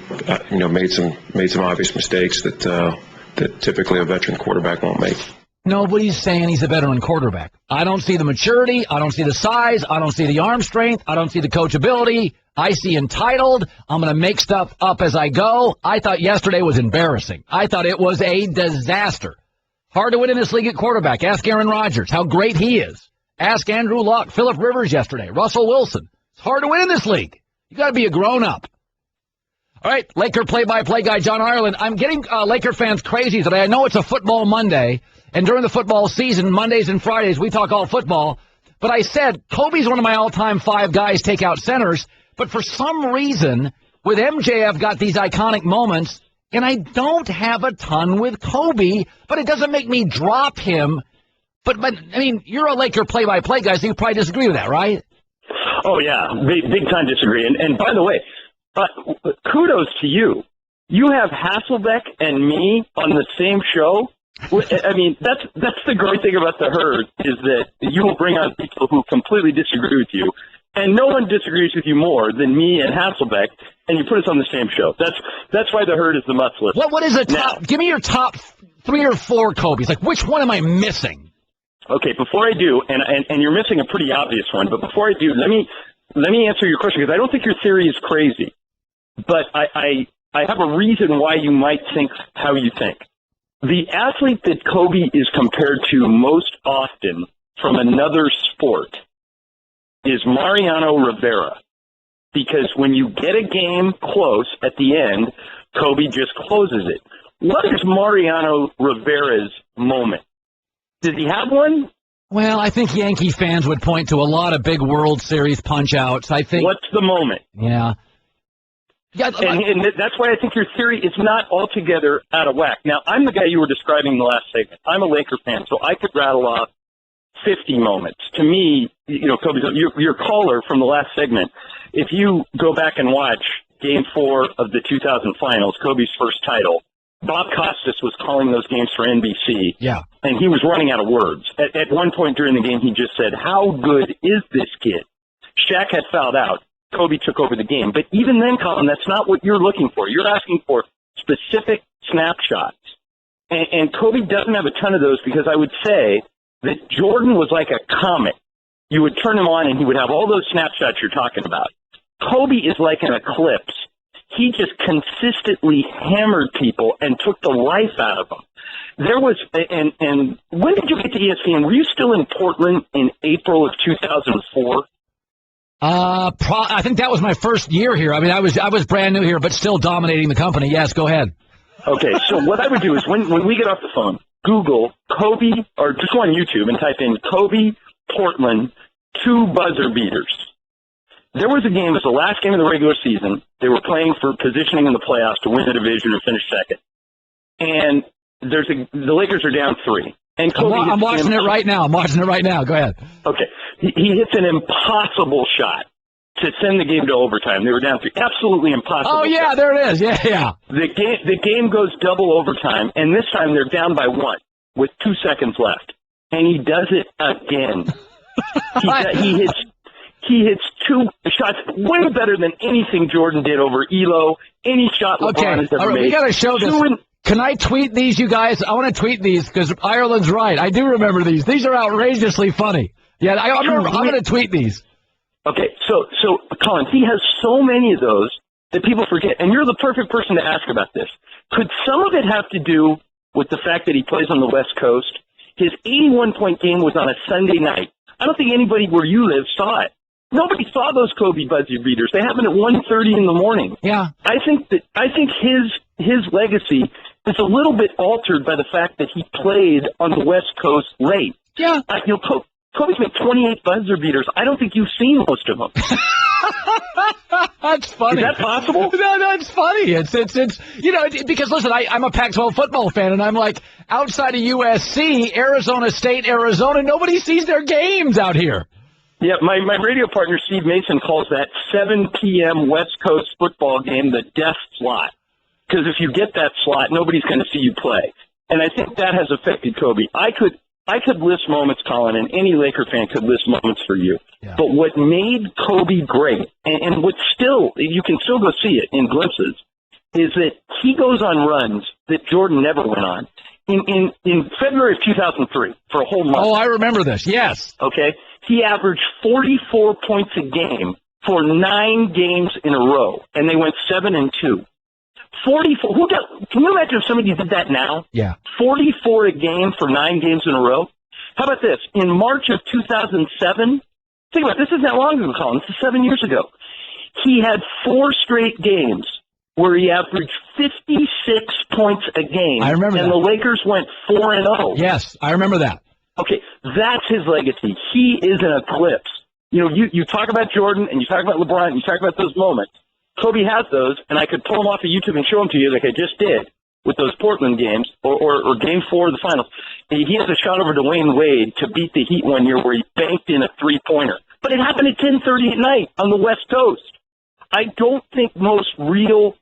made some obvious mistakes that typically a veteran quarterback won't make. Nobody's saying he's a veteran quarterback. I don't see the maturity. I don't see the size. I don't see the arm strength. I don't see the coachability. I see entitled. I'm going to make stuff up as I go. I thought yesterday was embarrassing. I thought it was a disaster. Hard to win in this league at quarterback. Ask Aaron Rodgers how great he is. Ask Andrew Luck, Phillip Rivers yesterday, Russell Wilson. It's hard to win in this league. You got to be a grown-up. All right, Laker play-by-play guy John Ireland. I'm getting Laker fans crazy today. I know it's a football Monday, and during the football season, Mondays and Fridays, we talk all football. But I said Kobe's one of my all-time 5 guys take out centers, but for some reason, with MJ, I've got these iconic moments, and I don't have a ton with Kobe, but it doesn't make me drop him. But I mean, you're a Laker play-by-play guy, so you probably disagree with that, right? Oh, yeah, big time disagree. And by the way, kudos to you. You have Hasselbeck and me on the same show. I mean, that's the great thing about the Herd, is that you will bring on people who completely disagree with you, and no one disagrees with you more than me and Hasselbeck, and you put us on the same show. That's why the Herd is the must list. What is a top? Give me your top 3 or 4 Kobe's. Like, which one am I missing? Okay, before I do, and you're missing a pretty obvious one, but before I do, let me answer your question, because I don't think your theory is crazy, but I have a reason why you might think how you think. The athlete that Kobe is compared to most often from another sport is Mariano Rivera, because when you get a game close at the end, Kobe just closes it. What is Mariano Rivera's moment? Does he have one? Well, I think Yankee fans would point to a lot of big World Series punch-outs. I think. What's the moment? Yeah. And that's why I think your theory is not altogether out of whack. Now, I'm the guy you were describing in the last segment. I'm a Laker fan, so I could rattle off 50 moments. To me, Kobe, your caller from the last segment, if you go back and watch Game 4 of the 2000 Finals, Kobe's first title, Bob Costas was calling those games for NBC. Yeah. And he was running out of words. At one point during the game, he just said, "How good is this kid?" Shaq had fouled out. Kobe took over the game. But even then, Colin, that's not what you're looking for. You're asking for specific snapshots. And Kobe doesn't have a ton of those, because I would say that Jordan was like a comet. You would turn him on and he would have all those snapshots you're talking about. Kobe is like an eclipse. He just consistently hammered people and took the life out of them. There was, and when did you get to ESPN? Were you still in Portland in April of 2004? I think that was my first year here. I mean, I was brand new here, but still dominating the company. Yes, go ahead. Okay, so what I would do is when we get off the phone, Google Kobe, or just go on YouTube and type in Kobe, Portland, 2 buzzer beaters. There was a game, it was the last game of the regular season. They were playing for positioning in the playoffs to win the division or finish second. And the Lakers are down 3. And Kobe I'm watching it right now. Go ahead. Okay. He hits an impossible shot to send the game to overtime. They were down 3. Absolutely impossible. Oh, yeah, shot. there it is. Yeah. The game goes double overtime, and this time they're down by 1 with 2 seconds left. And he does it again. He hits 2 shots way better than anything Jordan did over Elo, any shot LeBron has ever made. We got to show this. Can I tweet these, you guys? I want to tweet these because Ireland's right. I do remember these. These are outrageously funny. Yeah, I'm going to tweet these. Okay, so Colin, he has so many of those that people forget, and you're the perfect person to ask about this. Could some of it have to do with the fact that he plays on the West Coast? His 81-point game was on a Sunday night. I don't think anybody where you live saw it. Nobody saw those Kobe buzzer beaters. They happened at 1:30 in the morning. Yeah. I think his legacy is a little bit altered by the fact that he played on the West Coast late. Yeah. Kobe's made 28 buzzer beaters. I don't think you've seen most of them. That's funny. Is that possible? No, that's funny. It's because listen, I'm a Pac-12 football fan, and I'm like, outside of USC, Arizona State, Arizona, nobody sees their games out here. Yeah, my radio partner Steve Mason calls that 7 p.m. West Coast football game the death slot. Because if you get that slot, nobody's going to see you play. And I think that has affected Kobe. I could list moments, Colin, and any Laker fan could list moments for you. Yeah. But what made Kobe great, and what still, you can still go see it in glimpses, is that he goes on runs that Jordan never went on. In February of 2003, for a whole month. Oh, I remember this, yes. Okay. He averaged 44 points a game for 9 games in a row, and they went 7-2. 44. Can you imagine if somebody did that now? Yeah. 44 a game for 9 games in a row. How about this? In March of 2007, think about it, this isn't that long ago, Colin. This is 7 years ago. He had 4 straight games where he averaged 56 points a game. I remember and that. And the Lakers went 4-0. Yes, I remember that. Okay, that's his legacy. He is an eclipse. You talk about Jordan and you talk about LeBron and you talk about those moments. Kobe has those, and I could pull them off of YouTube and show them to you like I just did with those Portland games or Game 4 of the finals. And he has a shot over Dwayne Wade to beat the Heat one year where he banked in a 3-pointer. But it happened at 10:30 at night on the West Coast. I don't think most real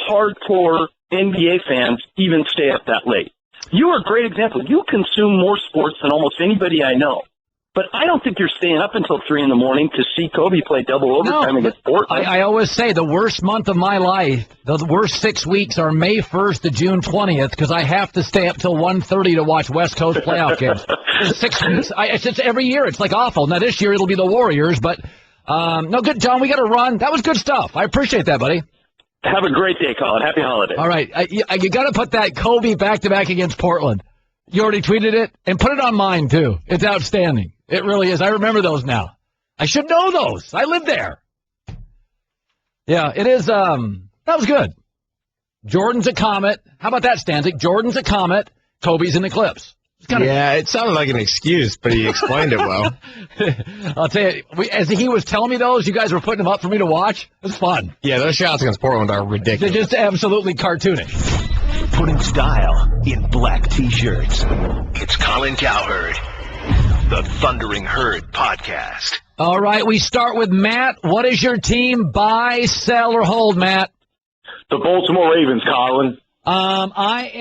hardcore NBA fans even stay up that late. You are a great example. You consume more sports than almost anybody I know. But I don't think you're staying up until 3 in the morning to see Kobe play double overtime against Portland. I always say the worst month of my life, the worst 6 weeks are May 1st to June 20th because I have to stay up till 1:30 to watch West Coast playoff games. 6 weeks. It's just every year. It's like awful. Now this year it'll be the Warriors, but no good, John. We got to run. That was good stuff. I appreciate that, buddy. Have a great day, Colin. Happy holidays. All right. You got to put that Kobe back-to-back against Portland. You already tweeted it? And put it on mine, too. It's outstanding. It really is. I remember those now. I should know those. I lived there. Yeah, it is. That was good. Jordan's a comet. How about that, Stanzik? Jordan's a comet. Kobe's an eclipse. It sounded like an excuse, but he explained it well. I'll tell you, as he was telling me those, you guys were putting them up for me to watch. It was fun. Yeah, those shots against Portland are ridiculous. They're just absolutely cartoonish. Putting style in black T-shirts. It's Colin Cowherd, the Thundering Herd podcast. All right, we start with Matt. What is your team? Buy, sell, or hold, Matt? The Baltimore Ravens, Colin. I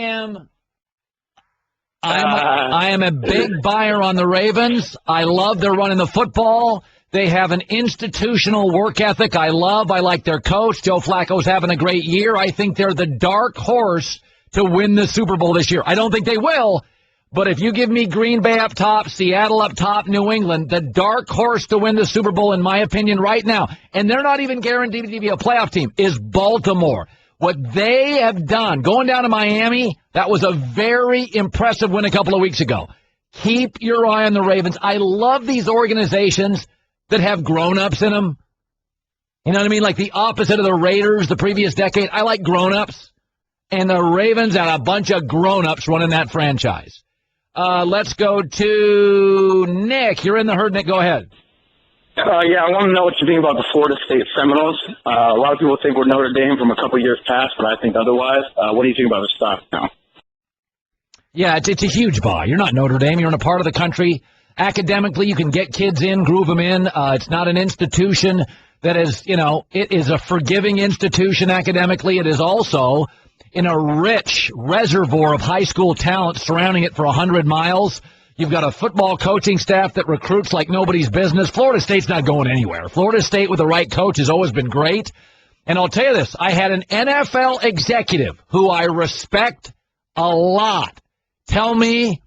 am a big buyer on the Ravens. I love their running the football. They have an institutional work ethic I like their coach. Joe Flacco's having a great year. I think they're the dark horse to win the Super Bowl this year. I don't think they will, but if you give me Green Bay up top, Seattle up top, New England, the dark horse to win the Super Bowl, in my opinion, right now, and they're not even guaranteed to be a playoff team, is Baltimore. What they have done, going down to Miami, that was a very impressive win a couple of weeks ago. Keep your eye on the Ravens. I love these organizations that have grown-ups in them, You know what I mean? Like the opposite of the Raiders the previous decade. I like grown-ups. And the Ravens had a bunch of grown-ups running that franchise. Let's go to Nick. You're in the herd, Nick. Go ahead. Yeah, I want to know what you think about the Florida State Seminoles. A lot of people think we're Notre Dame from a couple years past, but I think otherwise. What do you think about the stock now? Yeah, it's a huge buy. You're not Notre Dame. You're in a part of the country. Academically, you can get kids in, groove them in. It's not an institution that is, it is a forgiving institution academically. It is also in a rich reservoir of high school talent surrounding it for 100 miles. You've got a football coaching staff that recruits like nobody's business. Florida State's not going anywhere. Florida State with the right coach has always been great. And I'll tell you this, I had an NFL executive who I respect a lot tell me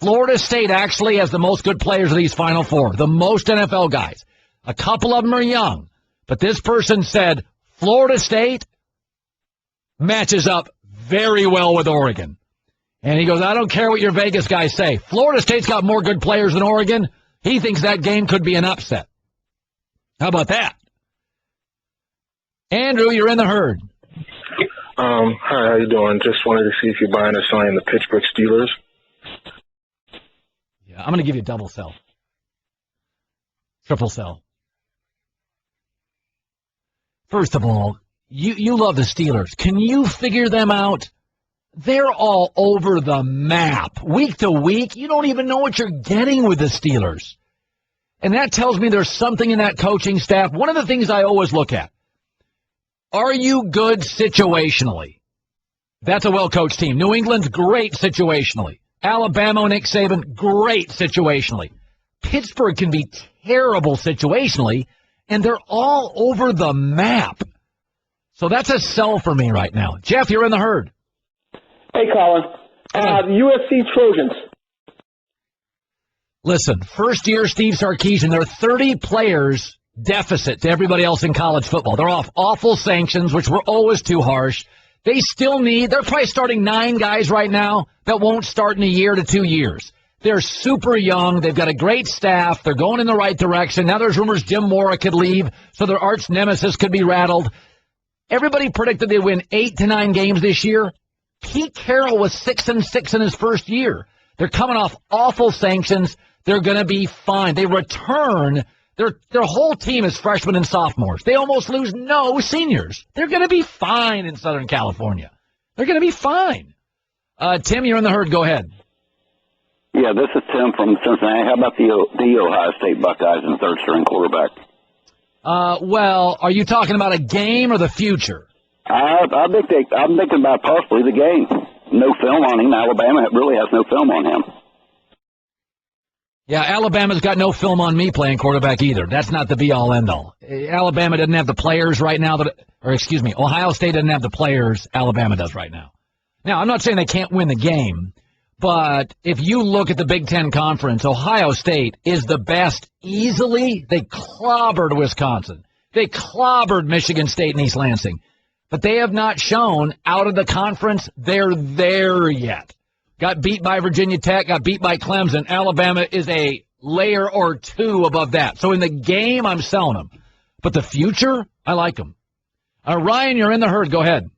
Florida State actually has the most good players of these Final Four, the most NFL guys. A couple of them are young. But this person said Florida State matches up very well with Oregon. And he goes, I don't care what your Vegas guys say. Florida State's got more good players than Oregon. He thinks that game could be an upset. How about that? Andrew, you're in the herd. Hi, how you doing? Just wanted to see if you're buying or selling the Pittsburgh Steelers. Yeah, I'm going to give you a double sell. Triple sell. First of all, you love the Steelers. Can you figure them out? They're all over the map. Week to week, you don't even know what you're getting with the Steelers. And that tells me there's something in that coaching staff. One of the things I always look at, are you good situationally? That's a well-coached team. New England's great situationally. Alabama, Nick Saban, great situationally. Pittsburgh can be terrible situationally, and they're all over the map. So that's a sell for me right now. Jeff, you're in the herd. Hey, Colin. USC Trojans. Listen, first year Steve Sarkisian, they're 30 players deficit to everybody else in college football. They're off awful sanctions, which were always too harsh. They still they're probably starting 9 guys right now that won't start in a year to 2 years. They're super young. They've got a great staff. They're going in the right direction. Now there's rumors Jim Mora could leave, so their arch nemesis could be rattled. Everybody predicted they'd win 8 to 9 games this year. Pete Carroll was 6-6 in his first year. They're coming off awful sanctions. They're going to be fine. They return. Their whole team is freshmen and sophomores. They almost lose no seniors. They're going to be fine in Southern California. They're going to be fine. Tim, you're in the herd. Go ahead. Yeah, this is Tim from Cincinnati. How about the Ohio State Buckeyes and third-string quarterback? Well, are you talking about a game or the future? I'm thinking about possibly the game. No film on him. Alabama really has no film on him. Yeah, Alabama's got no film on me playing quarterback either. That's not the be-all, end-all. Alabama doesn't have the players right now Ohio State doesn't have the players Alabama does right now. Now, I'm not saying they can't win the game, but if you look at the Big Ten Conference, Ohio State is the best easily. They clobbered Wisconsin. They clobbered Michigan State and East Lansing. But they have not shown out of the conference they're there yet. Got beat by Virginia Tech, got beat by Clemson. Alabama is a layer or two above that. So in the game, I'm selling them. But the future, I like them. Ryan, you're in the herd. Go ahead.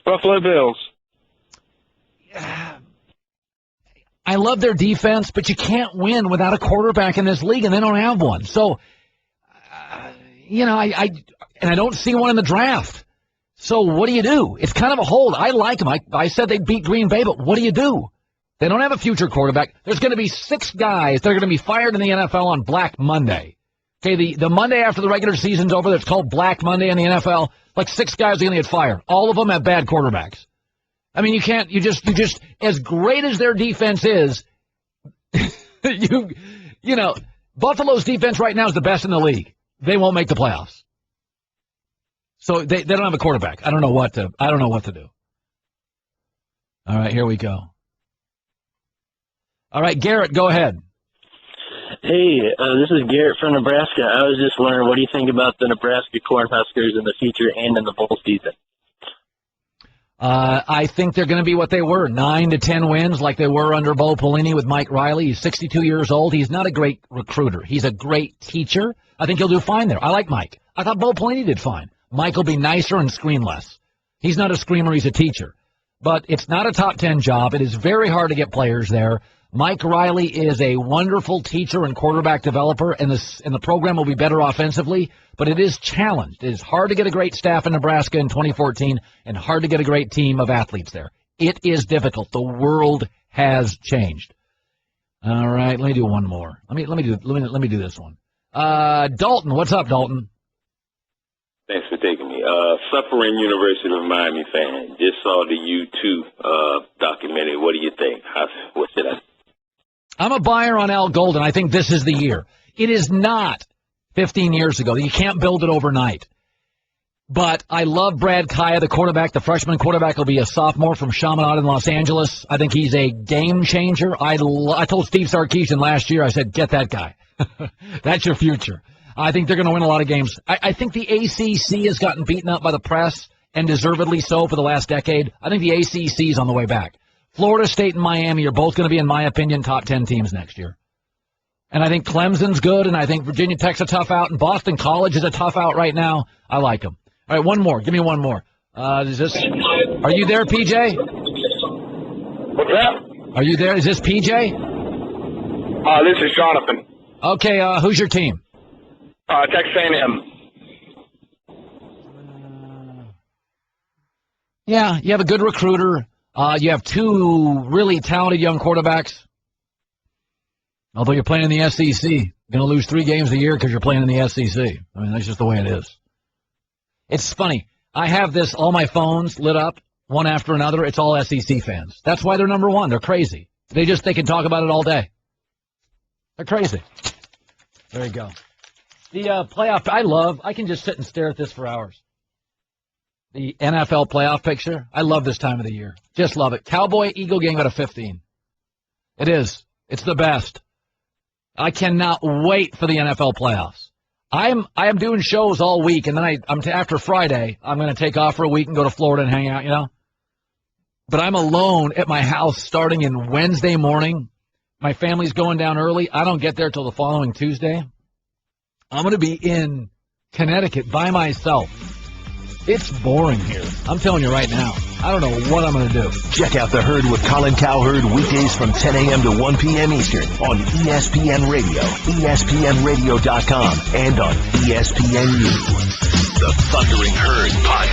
Buffalo Bills. I love their defense, but you can't win without a quarterback in this league, and they don't have one. So, I don't see one in the draft. So what do you do? It's kind of a hold. I like them. I said they'd beat Green Bay, but what do you do? They don't have a future quarterback. There's going to be 6 guys that are going to be fired in the NFL on Black Monday. Okay, the Monday after the regular season's over, that's called Black Monday in the NFL. Like 6 guys are going to get fired. All of them have bad quarterbacks. I mean, you just as great as their defense is, Buffalo's defense right now is the best in the league. They won't make the playoffs. So they don't have a quarterback. I don't know what to do. All right, here we go. All right, Garrett, go ahead. Hey, this is Garrett from Nebraska. I was just wondering, what do you think about the Nebraska Cornhuskers in the future and in the bowl season? I think they're going to be what they were, 9 to 10 wins like they were under Bo Pelini with Mike Riley. He's 62 years old. He's not a great recruiter. He's a great teacher. I think he'll do fine there. I like Mike. I thought Bo Pelini did fine. Mike will be nicer and scream less. He's not a screamer, he's a teacher. But it's not a top 10 job. It is very hard to get players there. Mike Riley is a wonderful teacher and quarterback developer, and the program will be better offensively, but it is challenged. It is hard to get a great staff in Nebraska in 2014 and hard to get a great team of athletes there. It is difficult. The world has changed. All right, let me do one more. Let me do this one. Dalton, what's up, Dalton? Thanks for taking me. Suffering University of Miami fan. Just saw the U2 documentary. What do you think? What should I? I'm a buyer on Al Golden. I think this is the year. It is not 15 years ago. You can't build it overnight. But I love Brad Kaya, the quarterback. The freshman quarterback will be a sophomore from Chaminade in Los Angeles. I think he's a game changer. I told Steve Sarkisian last year, I said, get that guy. That's your future. I think they're going to win a lot of games. I think the ACC has gotten beaten up by the press, and deservedly so for the last decade. I think the ACC is on the way back. Florida State and Miami are both going to be, in my opinion, top 10 teams next year. And I think Clemson's good, and I think Virginia Tech's a tough out, and Boston College is a tough out right now. I like them. All right, one more. Give me one more. Are you there, PJ? What's that? Are you there? Is this PJ? This is Jonathan. Okay, who's your team? Texas A&M. Yeah, you have a good recruiter. You have two really talented young quarterbacks. Although you're playing in the SEC. You're going to lose 3 games a year because you're playing in the SEC. I mean, that's just the way it is. It's funny. I have all my phones lit up, one after another. It's all SEC fans. That's why they're number one. They're crazy. They can talk about it all day. They're crazy. There you go. The playoff, I can just sit and stare at this for hours. The NFL playoff picture, I love this time of the year. Just love it. Cowboy-Eagle game out of 15. It is. It's the best. I cannot wait for the NFL playoffs. I am doing shows all week, and then after Friday, I'm going to take off for a week and go to Florida and hang out, But I'm alone at my house starting in Wednesday morning. My family's going down early. I don't get there till the following Tuesday. I'm going to be in Connecticut by myself. It's boring here. I'm telling you right now. I don't know what I'm going to do. Check out The Herd with Colin Cowherd weekdays from 10 a.m. to 1 p.m. Eastern on ESPN Radio, ESPNRadio.com, and on ESPNU. The Thundering Herd Podcast.